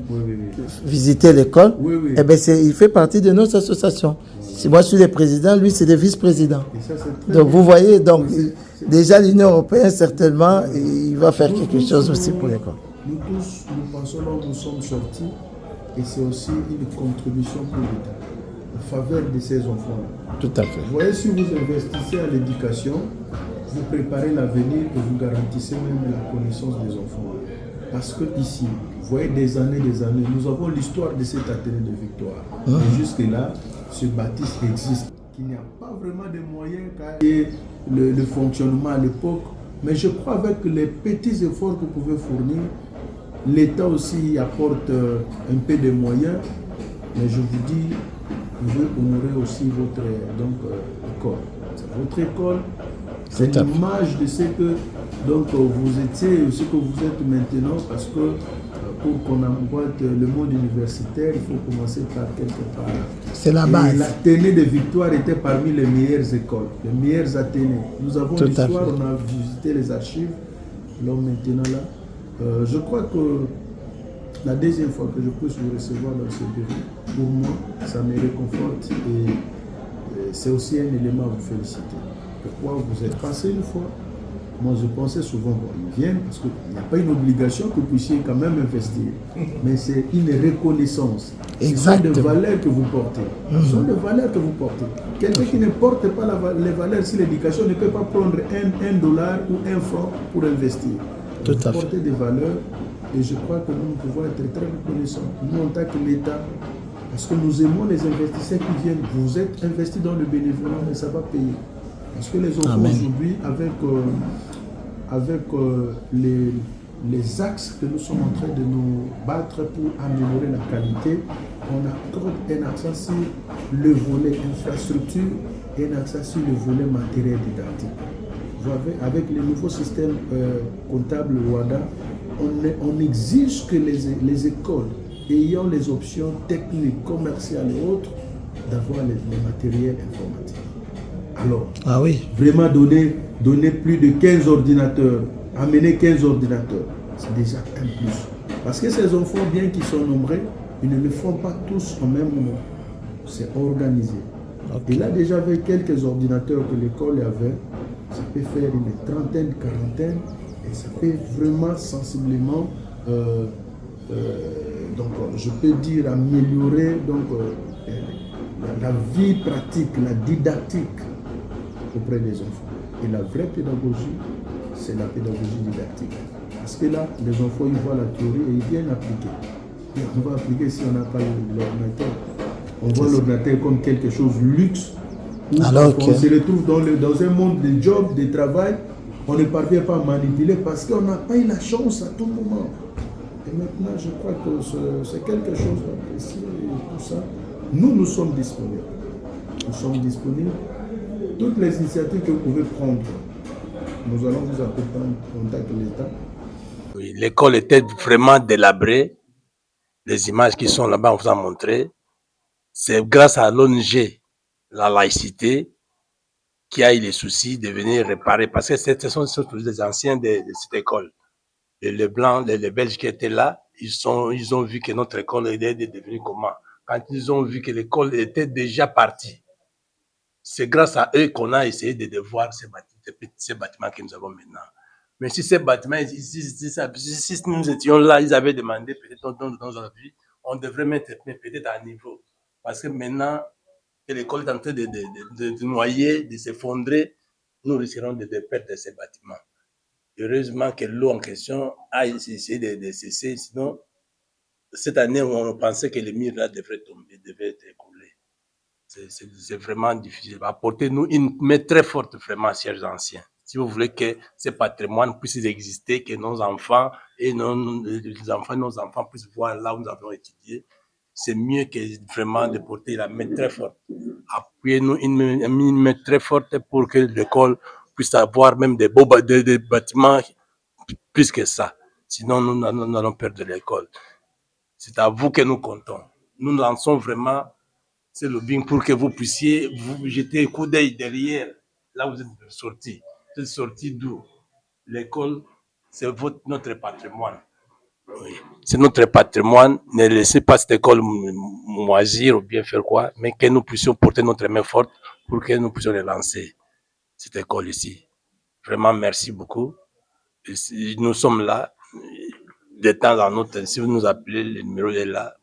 visiter l'école. Eh bien, il fait partie de notre association. Si moi je suis le président, lui c'est le vice-président. Donc vous voyez, donc déjà l'Union européenne certainement, il va faire quelque chose aussi pour l'école. Nous tous, nous pensons là où nous sommes sortis et c'est aussi une contribution pour l'État en faveur de ces enfants-là. Tout à fait. Vous voyez, si vous investissez à l'éducation, vous préparez l'avenir et vous garantissez même la connaissance des enfants. Parce que ici, vous voyez, des années, nous avons l'histoire de cette Athénée de Victoire. Et jusque-là, ce bâtisse existe. Il n'y a pas vraiment de moyens car le fonctionnement à l'époque. Mais je crois avec les petits efforts que vous pouvez fournir, l'État aussi apporte un peu de moyens. Mais je vous dis, vous pouvez honorer aussi votre école. Votre école, c'est l'image de ce que vous étiez, ce que vous êtes maintenant, parce que pour qu'on emboîte le monde universitaire, il faut commencer par quelque part. C'est la base. L'Athénée de Victoire était parmi les meilleures écoles, les meilleures Athénées. Nous avons l'histoire, on a visité les archives. Alors maintenant là, je crois que la deuxième fois que je puisse vous recevoir dans ce bureau, pour moi, ça me réconforte et c'est aussi un élément à vous féliciter. Pourquoi vous êtes passé une fois? Moi, je pensais souvent, bon, ils viennent parce qu'il n'y a pas une obligation que vous puissiez quand même investir. Mais c'est une reconnaissance. Exactement. Ce sont des valeurs que vous portez. Ce sont des valeurs que vous portez. Quelqu'un qui ne porte pas les valeurs sur l'éducation ne peut pas prendre $1 ou 1 franc pour investir. Tout à fait. Vous portez des valeurs et je crois que nous pouvons être très reconnaissants. Nous, en tant que l'État, parce que nous aimons les investisseurs qui viennent. Vous êtes investis dans le bénévolat, mais ça va payer. Parce que les enfants aujourd'hui, avec les axes que nous sommes en train de nous battre pour améliorer la qualité, on accorde un accent sur le volet infrastructure et un accent sur le volet matériel didactique. avec les nouveaux systèmes comptables WADA, on exige que les écoles ayant les options techniques, commerciales et autres, d'avoir les matériels informatiques. Alors, vraiment donner plus de 15 ordinateurs, amener 15 ordinateurs, c'est déjà un plus. Parce que ces enfants, bien qu'ils soient nombreux, ils ne le font pas tous au même moment. C'est organisé. Et là, déjà, avec quelques ordinateurs que l'école avait, ça peut faire une trentaine, quarantaine, et ça peut vraiment sensiblement, donc, je peux dire, améliorer donc, la vie pratique, la didactique auprès des enfants. Et la vraie pédagogie, c'est la pédagogie didactique. Parce que là, les enfants, ils voient la théorie et ils viennent appliquer. Et on va appliquer si on n'a pas l'ordinateur. On voit l'ordinateur comme quelque chose de luxe. Alors on se retrouve dans un monde de job, de travail, on ne parvient pas à manipuler parce qu'on n'a pas eu la chance à tout moment. Et maintenant, je crois que c'est quelque chose d'apprécié et tout ça. Nous sommes disponibles. Nous sommes disponibles. Toutes les initiatives que vous pouvez prendre, nous allons vous appeler en contact avec l'État. Oui, l'école était vraiment délabrée. Les images qui sont là-bas, on vous a montré. C'est grâce à l'ONG, la laïcité, qui a eu les soucis de venir réparer. Parce que ce sont les anciens de cette école. Et les Blancs, les Belges qui étaient là, ils ont vu que notre école était devenue comment? Quand ils ont vu que l'école était déjà partie, c'est grâce à eux qu'on a essayé de voir ces bâtiments que nous avons maintenant. Mais si ces bâtiments, si nous étions là, ils avaient demandé peut-être dans notre vie, on devrait mettre peut-être à niveau. Parce que maintenant que l'école est en train de noyer, de s'effondrer, nous risquerons de perdre ces bâtiments. Heureusement que l'eau en question a essayé de cesser, sinon, cette année, on pensait que les murs là devraient tomber, devraient être écoulés. C'est vraiment difficile. Apportez-nous une main très forte, vraiment, chers anciens. Si vous voulez que ce patrimoine puisse exister, que nos enfants et nos enfants puissent voir là où nous avons étudié, c'est mieux que vraiment de porter la main très forte. Appuyez-nous une main très forte pour que l'école puisse avoir même des beaux des bâtiments plus que ça. Sinon, nous allons perdre l'école. C'est à vous que nous comptons. Nous lançons vraiment ce lobbying pour que vous puissiez vous jeter un coup d'œil derrière, là où vous êtes sortis. Vous êtes sortis d'où? L'école, c'est notre patrimoine. Oui. C'est notre patrimoine. Ne laissez pas cette école moisir ou bien faire quoi, mais que nous puissions porter notre main forte pour que nous puissions relancer cette école ici. Vraiment, merci beaucoup. Et si nous sommes là, de temps en temps, si vous nous appelez, le numéro est là.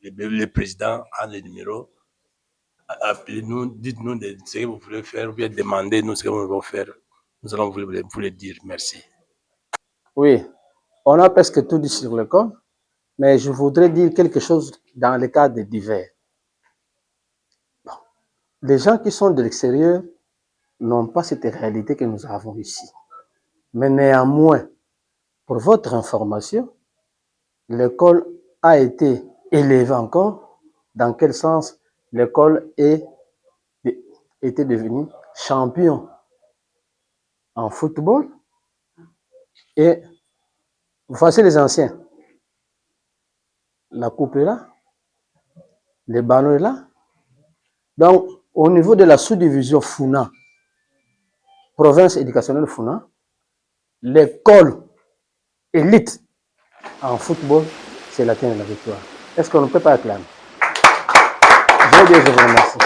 Le président a le numéro. Appelez-nous, dites-nous ce que vous voulez faire, ou bien demandez-nous ce que nous devons faire. Nous allons vous le dire. Merci. Oui, on a presque tout dit sur l'école, mais je voudrais dire quelque chose dans le cadre divers. Bon. Les gens qui sont de l'extérieur n'ont pas cette réalité que nous avons ici. Mais néanmoins, pour votre information, l'école a été élevée encore. Dans quel sens? L'école était devenue champion en football. Et voici les anciens. La coupe est là. Les ballons est là. Donc, au niveau de la sous-division Funa, province éducationnelle Funa, l'école élite en football, c'est la Tene de la Victoire. Est-ce qu'on ne peut pas acclamer? Je veux dire, je vous remercie.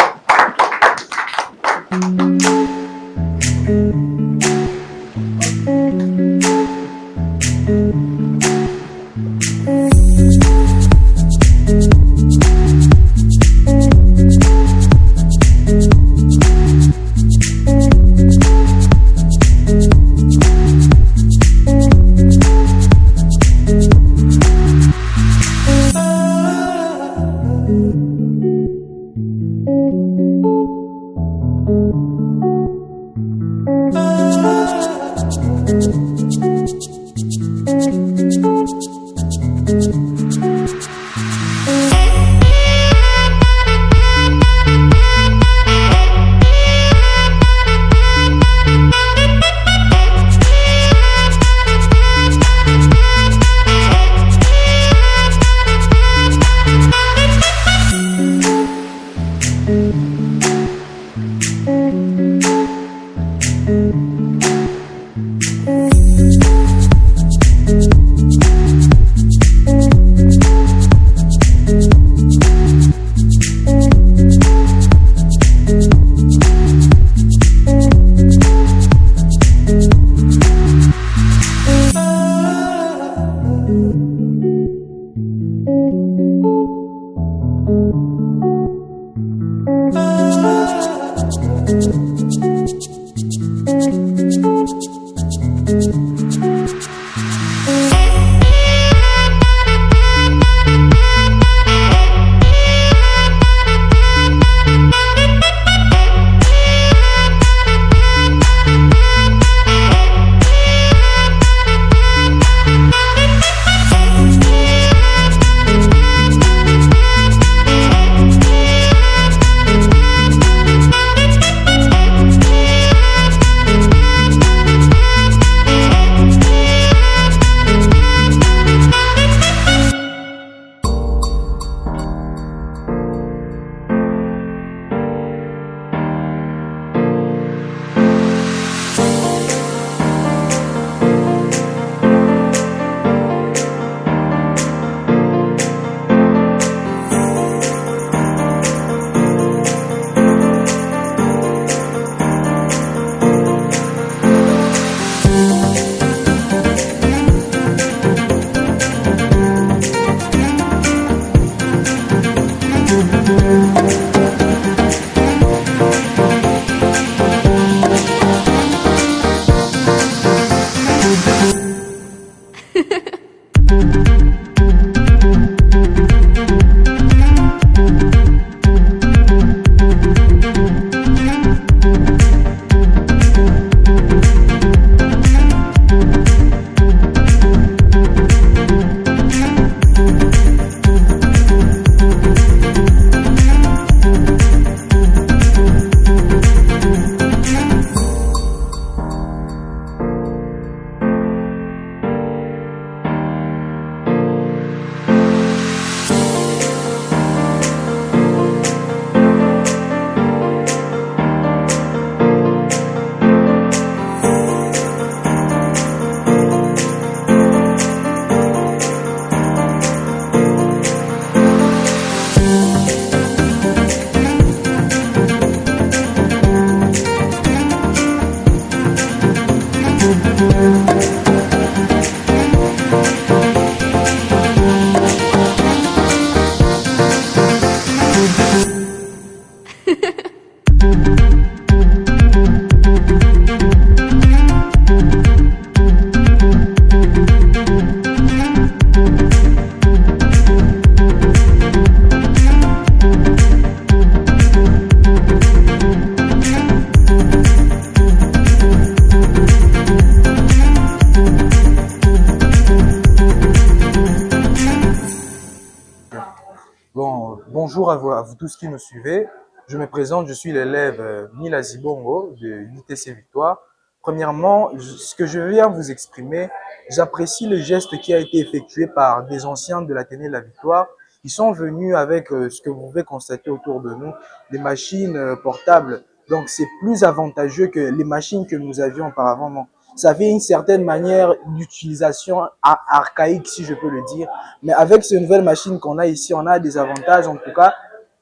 Bonjour à vous tous qui nous suivez. Je me présente, je suis l'élève Mila Zibongo de l'ITC Victoire. Premièrement, ce que je viens vous exprimer, j'apprécie le geste qui a été effectué par des anciens de l'Athénée de la Victoire. Ils sont venus avec ce que vous pouvez constater autour de nous, des machines portables. Donc, c'est plus avantageux que les machines que nous avions auparavant. Donc, ça avait une certaine manière d'utilisation archaïque, si je peux le dire. Mais avec ces nouvelles machines qu'on a ici, on a des avantages. En tout cas,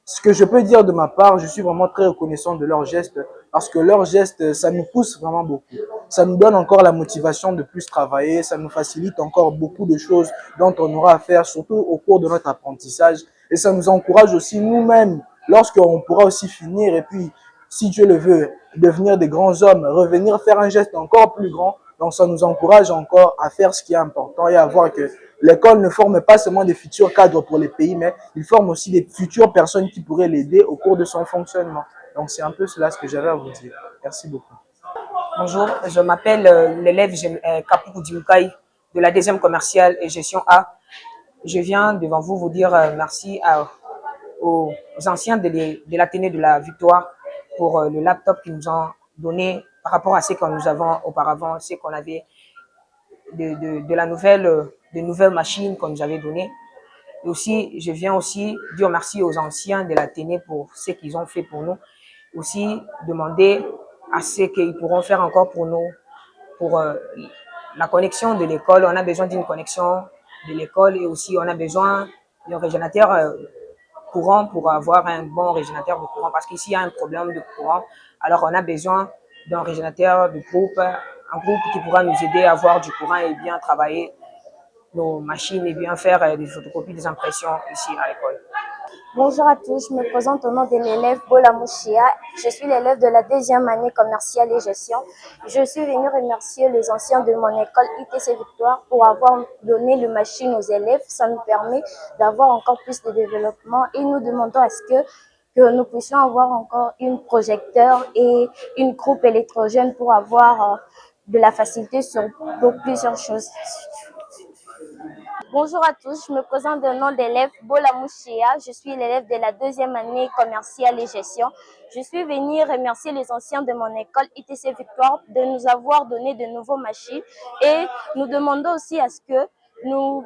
ce que je peux dire de ma part, je suis vraiment très reconnaissant de leurs gestes parce que leurs gestes, ça nous pousse vraiment beaucoup. Ça nous donne encore la motivation de plus travailler, ça nous facilite encore beaucoup de choses dont on aura à faire, surtout au cours de notre apprentissage. Et ça nous encourage aussi nous-mêmes, lorsqu'on pourra aussi finir et puis, si Dieu le veut, devenir des grands hommes, revenir faire un geste encore plus grand. Donc, ça nous encourage encore à faire ce qui est important et à voir que l'école ne forme pas seulement des futurs cadres pour les pays, mais il forme aussi des futures personnes qui pourraient l'aider au cours de son fonctionnement. Donc, c'est un peu cela ce que j'avais à vous dire. Merci beaucoup. Bonjour, je m'appelle l'élève Kapuku Dimkai de la deuxième commerciale et gestion A. Je viens devant vous vous dire merci aux anciens de l'Athénée de la Victoire pour le laptop qu'ils nous ont donné par rapport à ce que nous avons auparavant, ce qu'on avait de nouvelles machines qu'on nous avait données. Et aussi, je viens aussi dire merci aux anciens de l'Athénée pour ce qu'ils ont fait pour nous. Aussi, demander à ce qu'ils pourront faire encore pour nous, pour la connexion de l'école. On a besoin d'une connexion de l'école et aussi on a besoin d'un régénérateur courant pour avoir un bon régénérateur de courant parce qu'ici il y a un problème de courant. Alors on a besoin d'un régénérateur de groupe, un groupe qui pourra nous aider à avoir du courant et bien travailler nos machines et bien faire des photocopies, des impressions ici à l'école. Bonjour à tous, je me présente au nom de l'élève Bola Mouchia. Je suis l'élève de la deuxième année commerciale et gestion. Je suis venue remercier les anciens de mon école ITC Victoire pour avoir donné le machine aux élèves. Ça nous permet d'avoir encore plus de développement et nous demandons à ce que nous puissions avoir encore une projecteur et une groupe électrogène pour avoir de la facilité sur plusieurs choses. Bonjour à tous, je me présente au nom de l'élève Bola Mouchia. Je suis l'élève de la deuxième année commerciale et gestion. Je suis venue remercier les anciens de mon école ITC Victoire de nous avoir donné de nouveaux machines et nous demandons aussi à ce que nous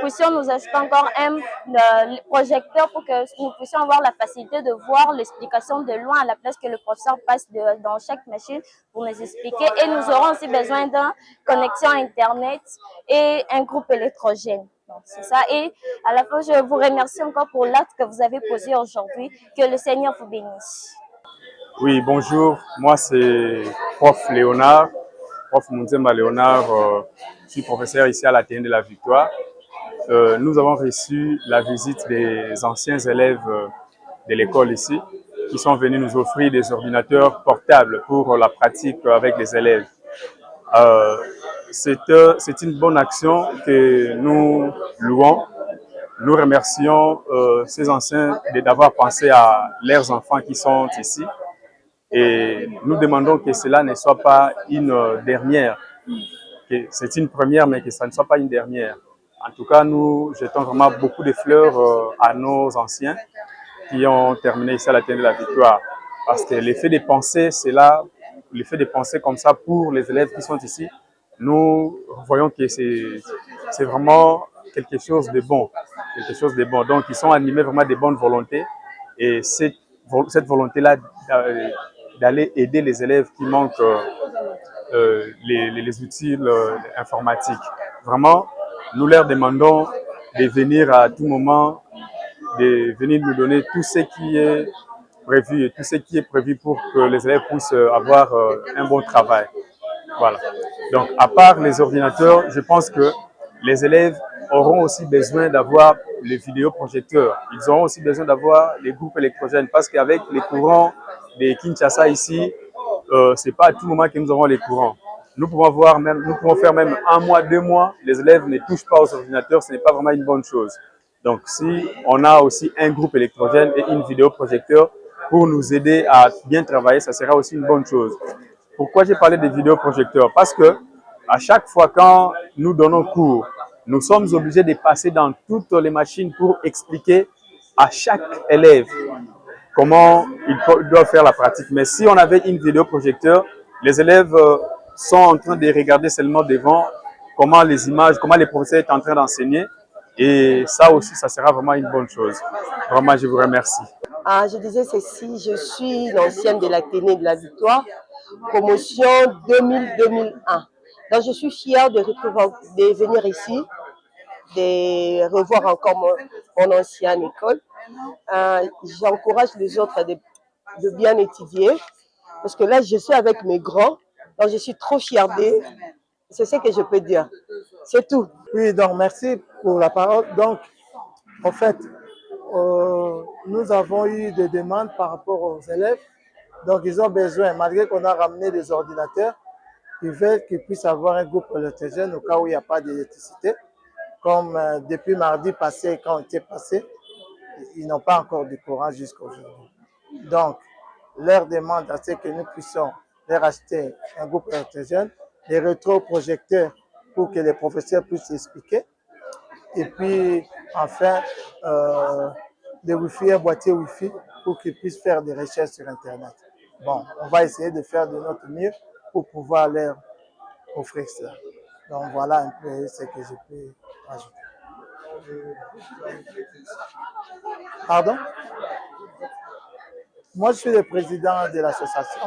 puissions nous acheter encore un projecteur pour que nous puissions avoir la facilité de voir l'explication de loin à la place que le professeur passe dans chaque machine pour nous expliquer. Et nous aurons aussi besoin d'une connexion Internet et un groupe électrogène. C'est ça. Et à la fin, je vous remercie encore pour l'acte que vous avez posé aujourd'hui. Que le Seigneur vous bénisse. Oui, bonjour. Moi, c'est Prof Léonard, Prof Mounzemba Léonard. Je suis professeur ici à l'Athénée de la Victoire. Nous avons reçu la visite des anciens élèves de l'école ici, qui sont venus nous offrir des ordinateurs portables pour la pratique avec les élèves. C'est une bonne action que nous louons. Nous remercions ces anciens d'avoir pensé à leurs enfants qui sont ici. Et nous demandons que cela ne soit pas une dernière. C'est une première, mais que ça ne soit pas une dernière. En tout cas, nous jetons vraiment beaucoup de fleurs à nos anciens qui ont terminé ici à l'Athénée de la Victoire. Parce que l'effet de penser, c'est là, l'effet de penser comme ça pour les élèves qui sont ici, nous voyons que c'est vraiment quelque chose de bon. Quelque chose de bon. Donc, ils sont animés vraiment de bonne volonté. Et cette volonté-là d'aller aider les élèves qui manquent les outils informatiques. Vraiment, nous leur demandons de venir à tout moment, de venir nous donner tout ce qui est prévu et tout ce qui est prévu pour que les élèves puissent avoir un bon travail. Voilà. Donc, à part les ordinateurs, je pense que les élèves auront aussi besoin d'avoir les vidéoprojecteurs. Ils auront aussi besoin d'avoir les groupes électrogènes parce qu'avec les courants de Kinshasa ici, c'est pas à tout moment que nous avons les courants. Nous pouvons faire même 1 mois, 2 mois, les élèves ne touchent pas aux ordinateurs, ce n'est pas vraiment une bonne chose. Donc, si on a aussi un groupe électrogène et une vidéoprojecteur pour nous aider à bien travailler, ça sera aussi une bonne chose. Pourquoi j'ai parlé des vidéoprojecteurs? Parce que à chaque fois quand nous donnons cours, nous sommes obligés de passer dans toutes les machines pour expliquer à chaque élève comment ils doivent faire la pratique. Mais si on avait une vidéoprojecteur, les élèves sont en train de regarder seulement devant comment les images, comment les professeurs sont en train d'enseigner. Et ça aussi, ça sera vraiment une bonne chose. Vraiment, je vous remercie. Je disais ceci, je suis l'ancienne de l'Athénée de la Victoire, promotion 2000-2001. Donc, je suis fière de venir ici, de revoir encore mon ancienne école. J'encourage les autres de bien étudier, parce que là, je suis avec mes grands, donc je suis trop fière d'eux. C'est ce que je peux dire. C'est tout. Oui, donc merci pour la parole. Donc, en fait, nous avons eu des demandes par rapport aux élèves. Donc, ils ont besoin, malgré qu'on a ramené des ordinateurs, ils veulent qu'ils puissent avoir un groupe électrogène au cas où il n'y a pas d'électricité. Comme depuis mardi passé, quand on était passé, ils n'ont pas encore de courant jusqu'à aujourd'hui. Donc, leur demande à ce que nous puissions leur acheter un groupe électrogène, des rétroprojecteurs pour que les professeurs puissent expliquer. Et puis, enfin, des Wi-Fi, un boîtier Wi-Fi pour qu'ils puissent faire des recherches sur Internet. Bon, on va essayer de faire de notre mieux pour pouvoir leur offrir cela. Donc, voilà un peu ce que je peux ajouter. Pardon? Moi, je suis le président de l'association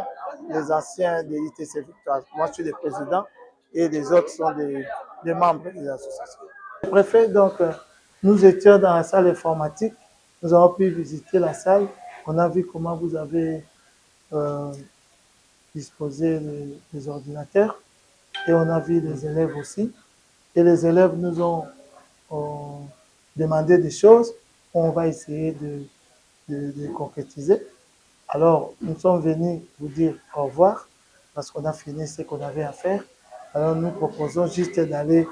les anciens de l'ITC Victoire. Moi, je suis le président et les autres sont des membres des associations. Le préfet, donc, nous étions dans la salle informatique. Nous avons pu visiter la salle. On a vu comment vous avez disposé les ordinateurs et on a vu les élèves aussi. Et les élèves nous ont demandé des choses. On va essayer de concrétiser. Alors, nous sommes venus vous dire au revoir parce qu'on a fini ce qu'on avait à faire. Alors, nous proposons juste d'aller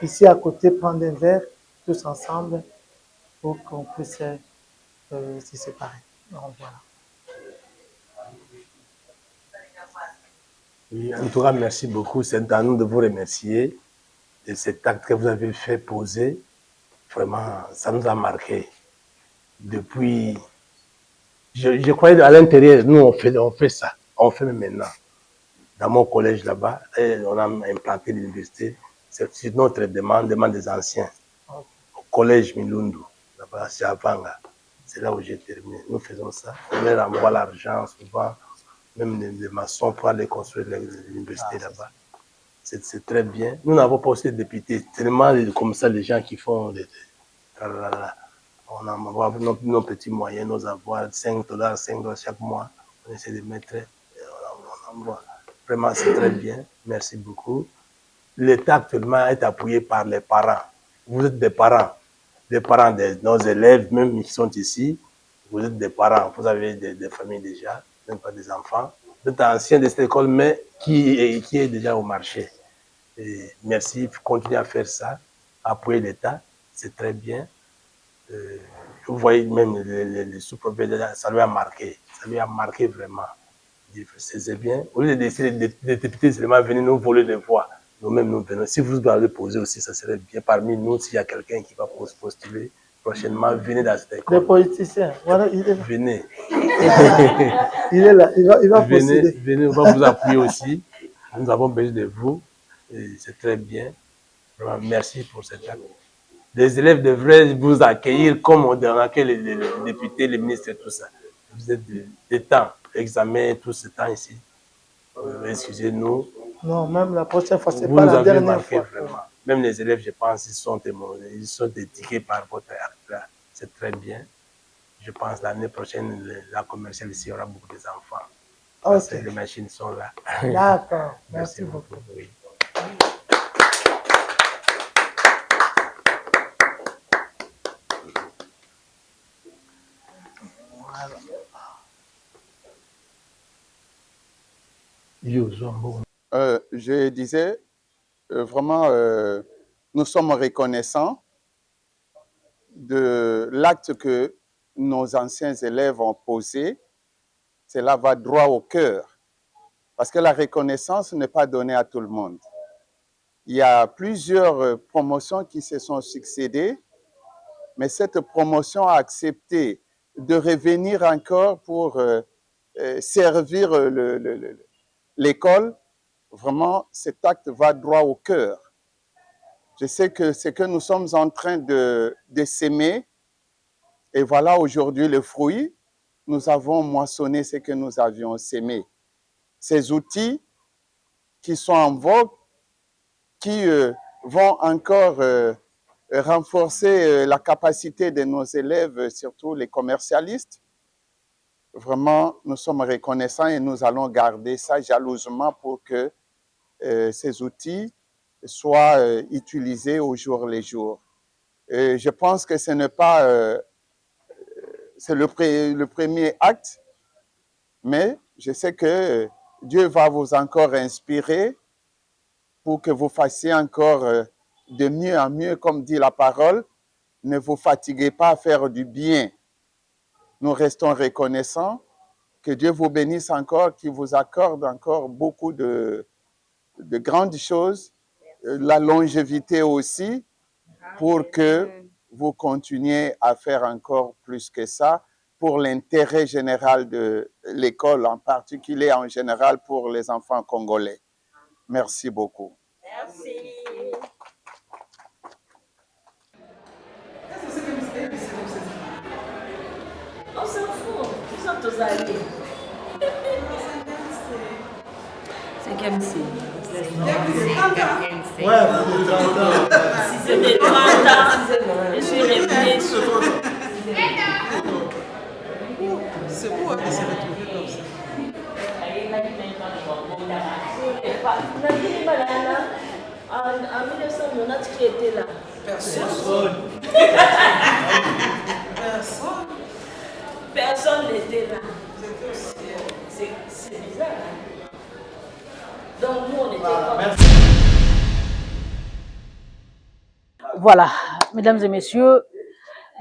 ici à côté prendre un verre tous ensemble pour qu'on puisse se séparer. Donc, voilà. Oui, en tout cas, merci beaucoup. C'est à nous de vous remercier de cet acte que vous avez fait poser. Vraiment, ça nous a marqué. Depuis, je croyais à l'intérieur, nous on fait ça, on fait maintenant. Dans mon collège là-bas, on a implanté l'université. C'est notre demande des anciens. Au collège Milundu, là-bas, c'est à Vanga. C'est là où j'ai terminé. Nous faisons ça. On leur envoie l'argent souvent, même les maçons pour aller construire l'université là-bas. C'est très bien. Nous n'avons pas aussi de députés. Tellement comme ça, les gens qui font on envoie nos petits moyens, nos avoirs, $5, $5 chaque mois. On essaie de mettre, on envoie. Vraiment, c'est très bien. Merci beaucoup. L'État actuellement est appuyé par les parents. Vous êtes des parents de nos élèves, même qui sont ici. Vous êtes des parents. Vous avez des familles déjà, même pas des enfants. Vous êtes anciens de cette école, mais qui est déjà au marché. Et merci, continuez à faire ça, appuyer l'État, c'est très bien. Vous voyez même les sous-propriétaires, ça lui a marqué vraiment. C'est bien. Au lieu de laisser les députés seulement venir nous voler les voix, nous-mêmes nous venons. Si vous allez poser aussi, ça serait bien. Parmi nous, s'il y a quelqu'un qui va postuler, prochainement, venez dans cette école. Les politiciens, voilà, il est là. Venez. Il est là, il va postuler. Venez, on va vous appuyer aussi. Nous avons besoin de vous. C'est très bien. Vraiment, merci pour cet acte. Les élèves devraient vous accueillir comme on accueille les députés, les ministres et tout ça. Vous êtes des temps, examen, tout ce temps ici. Excusez-nous. Non, même la prochaine fois, c'est pas la dernière fois. Vraiment. Même les élèves, je pense, ils sont éduqués par votre acte. C'est très bien. Je pense l'année prochaine, la commerciale ici aura beaucoup d'enfants. Parce que les machines sont là. D'accord, merci beaucoup. Oui. Je disais, vraiment, nous sommes reconnaissants de l'acte que nos anciens élèves ont posé. Cela va droit au cœur, parce que la reconnaissance n'est pas donnée à tout le monde. Il y a plusieurs promotions qui se sont succédées, mais cette promotion a accepté de revenir encore pour servir l'école. Vraiment, cet acte va droit au cœur. Je sais que ce que nous sommes en train de s'aimer, et voilà aujourd'hui le fruit, nous avons moissonné ce que nous avions sémé. Ces outils qui sont en vogue, qui vont encore renforcer la capacité de nos élèves, surtout les commercialistes. Vraiment, nous sommes reconnaissants et nous allons garder ça jalousement pour que ces outils soient utilisés au jour le jour. Je pense que ce n'est pas c'est le premier acte, mais je sais que Dieu va vous encore inspirer pour que vous fassiez encore de mieux en mieux, comme dit la parole. Ne vous fatiguez pas à faire du bien. Nous restons reconnaissants. Que Dieu vous bénisse encore, qu'il vous accorde encore beaucoup de grandes choses, la longévité aussi, pour que vous continuiez à faire encore plus que ça pour l'intérêt général de l'école, en particulier en général pour les enfants congolais. Merci beaucoup. Merci. On s'en fout, nous sommes tous alliés. 5e C. Ouais, de 30 ans. Si de 30 ans, je suis revenue sur... C'est beau hein, de se retrouver comme ça. En 1990, qui était là? Personne. Personne n'était là. C'est bizarre. Hein? Donc nous, on était comme... Voilà, mesdames et messieurs,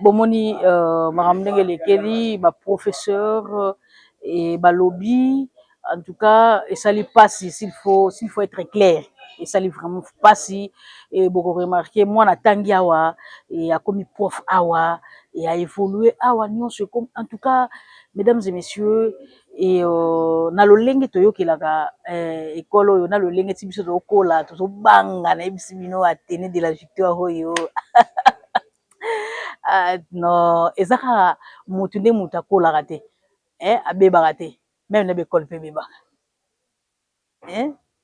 bomoni maramdenge lekeli, ba professeur et ba lobby, en tout cas, et ça lui passe s'il faut être clair. Et ça lui vraiment passe et beaucoup remarqué moi na tangi awa et a commis prof awa et a évolué awa nyonso comme en tout cas mesdames et messieurs et na lolenge toyokelaka école oyo na lolenge ti biso tokola tozobanga na yebisi bino atene de la victoire oyo non ezaka mutu nde mutu akolaka te abebaka te même na bekole mpe ebebaka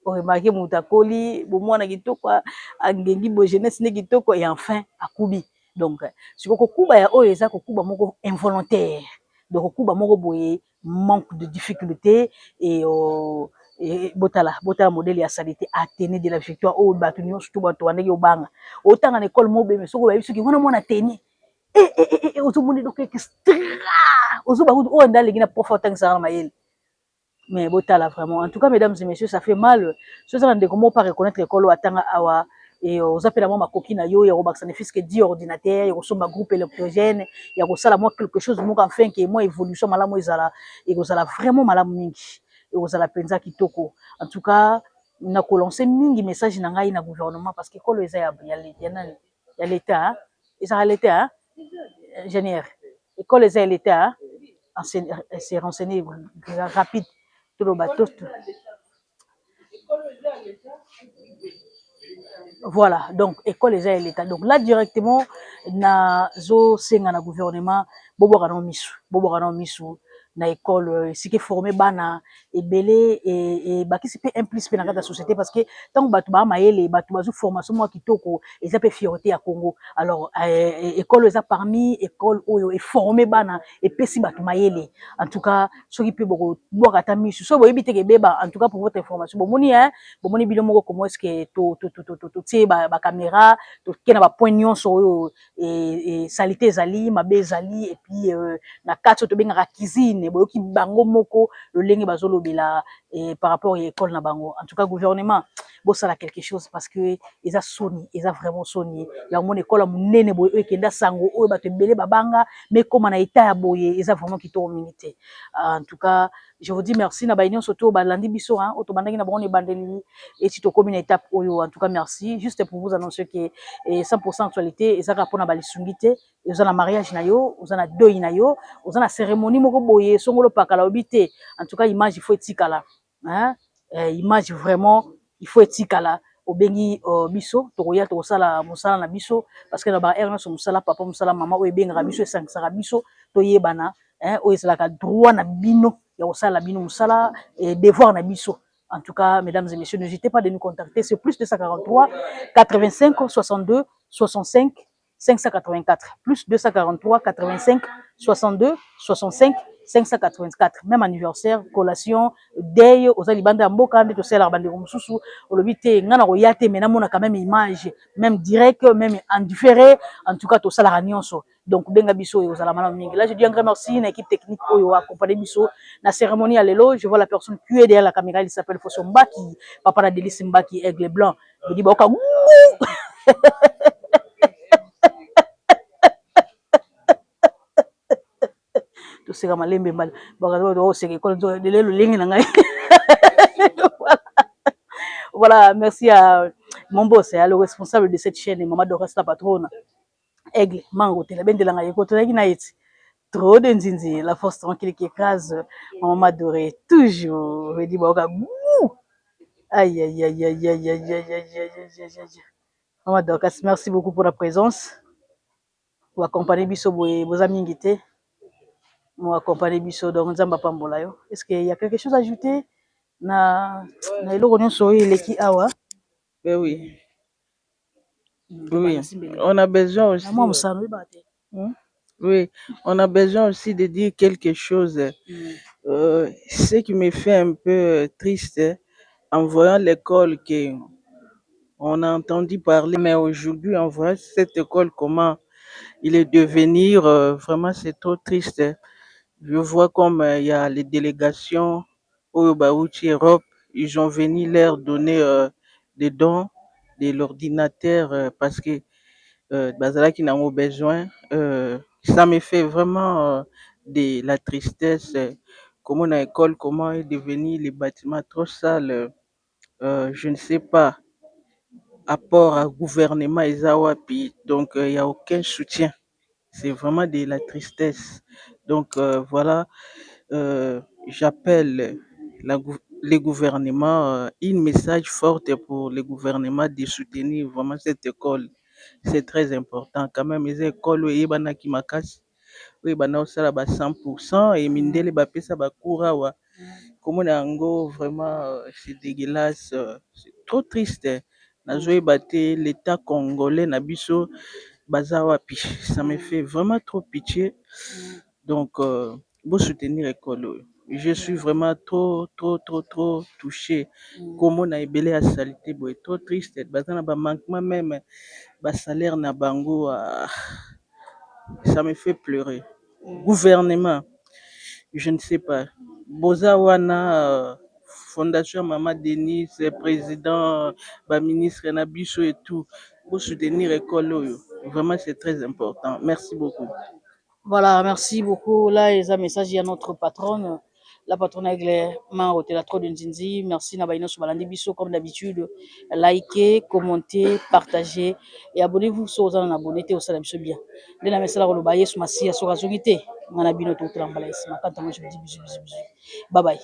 oremarke mutu akoli bomwana kitoko angengi bo jeunesse nde kitoko et enfin akubi donc siko kokuba ya oyo eza kokuba moko involontaire donc kokuba moko boye manque de difficulté et botala modèle ya salité atene de la victoire oyo bato nyonso to bato bandeki obanga otanga na école mobeme soko bayebi soki wana mwana atene ozomoni donc extra ozoba kutu oyo nde alengi na prof otangisaka na mayele. Mais botala vraiment. En tout cas, mesdames et messieurs, ça fait mal. Ce sont des comment pas reconnaître l'école atanga awa et aux appels à moi ma coquine yo ya robax ne fils que 10 ordinateurs, ya somba groupe électrogène, ya sala moi quelque chose moi enfin que moi évolution malamu ezala et ozala vraiment malamu mingi et ozala penza kitoko. En tout cas, na ko lancer mingi message na ngai na gouvernement parce que école eza ya l'état, eza l'état hein, ingénieur. École eza l'état hein, c'est renseigné rapide. Tout le bateau. Voilà, donc école et l'État. Donc là directement, na zo senga na gouvernement, bobo kanon misu, na école, si qui formé bana et belé et baki si peu impliqué dans la société parce que tant que batu ba maele batu bazu formation moi kitoko et ça peut fierté à Congo. Alors école eza parmi école oyo et formé bana et pesi batu maele. En tout cas, ceux qui peut beaucoup boire à misu, so boyebi te beba en tout cas pour votre information. Bomoni bilo moko comment est-ce que to tie ba caméra, to kena ba point nyonso et salité zali, mabe zali et puis na katso to benga cuisine boyoki bango moko le lenge bazolobela par rapport à l'école na bango. En tout cas gouvernement bosala quelque chose parce que eza soni, eza vraiment soni ya mon école munene boyo ekenda sango oyo bato ebele babanga mais comme na état ya boye eza vraiment kitoko minute. En tout cas je vous dis merci na bainion surtout balandi biso hein auto bandaki na bango ne bandeli et si to comme une étape oyo en tout cas merci juste pour vous annoncer que 100% actualité eza rapona balisungite eza na mariage na yo eza na deuil na yo eza na cérémonie moko boye songolo pakala obité en tout cas image il faut etikala hein image vraiment il faut etikala obengi biso tokoya tosala musala na biso parce que na ba erna so musala papa musala mama o ebenga biso esangisaka biso toyebana hein o ezalaka droit na bino ya kosala bino musala et devoir na biso. En tout cas, mesdames et messieurs, n'hésitez pas de nous contacter. C'est plus 243 85 62 65 584. Plus 243 85 62 65 584. Même anniversaire, collation, day, aux alibanda à Mboka, de tout la bande de Moussousou, au lobité, n'en a royate, mais n'a quand même image, même direct, même en différé, en tout cas, tout ça la ragnonso. Donc, benga biso et aux alamana mingi. Là, je dis un grand merci, une équipe technique, oyo, accompagné biso, la cérémonie à l'élo, je vois la personne qui est derrière la caméra, il s'appelle Fosso Mbaki, papa la délice Mbaki, aigle blanc. Je dis, bah, tout c'est comme malembe mal bagazo c'est que quand de le ligne na voilà merci à mon boss et à le responsable de cette chaîne maman Doresta patronne aigle mango tela bendela ngai ko tela kina yeti trop de nzinzi la force tranquille qui écrase maman adoré toujours je dis boka aïe aïe aïe aïe aïe aïe aïe maman Dorcas merci beaucoup pour la présence pour accompagner biso boye vos amis ngité moi accompagner biso donc nzamba pambola yo. Est-ce qu'il y a quelque chose à ajouter? na eloko nyonso oyo eleki awa. Ben oui. Oui, on a besoin aussi. Oui, on a besoin aussi de dire quelque chose. Ce qui me fait un peu triste en voyant l'école que on a entendu parler, mais aujourd'hui en voyant cette école comment il est devenir, vraiment c'est trop triste. Je vois comme il y a les délégations au Baouchi Europe, ils ont venu leur donner des dons de l'ordinateur parce que bazala qui n'en ont besoin. Ça me fait vraiment de la tristesse. Comment une école, comment est devenu les bâtiments trop sales. Je ne sais pas. Apport à gouvernement Ezawapi, donc il n'y a aucun soutien. C'est vraiment de la tristesse. Donc voilà, j'appelle les gouvernements, un message fort pour les gouvernements de soutenir vraiment cette école. C'est très important quand même. Les écoles, oui, bana qui makas, oui, bana osala ba 100% et mindele ba pesa ba kourawa. Comme on a ango vraiment, c'est dégueulasse, c'est trop triste. Nazoé batté l'État congolais nabiso bazawapi. Ça me fait vraiment trop pitié. Donc, vous soutenir l'école. Je suis vraiment trop touché. Comment on a ébélé à salité, trop triste. Bazana ba manquement même, ba salaire na bango, ça me fait pleurer. Gouvernement, je ne sais pas. Bozawana, Fondation Mama Denis, président, ministre Nabiso et tout, pour soutenir l'école. Vraiment, c'est très important. Merci beaucoup. Voilà, merci beaucoup. Là, il y a un message à notre patronne, la patronne Aigle-Man au Théâtre de Nzinzi. Merci Nabaino Soubalandi Bisso, comme d'habitude. Likez, commentez, partagez et abonnez-vous sur les abonnés au Salam Sobia. De la message à Rolobaye, Soumassia, sur la Zunité. Manabino, tout le monde. Bye bye.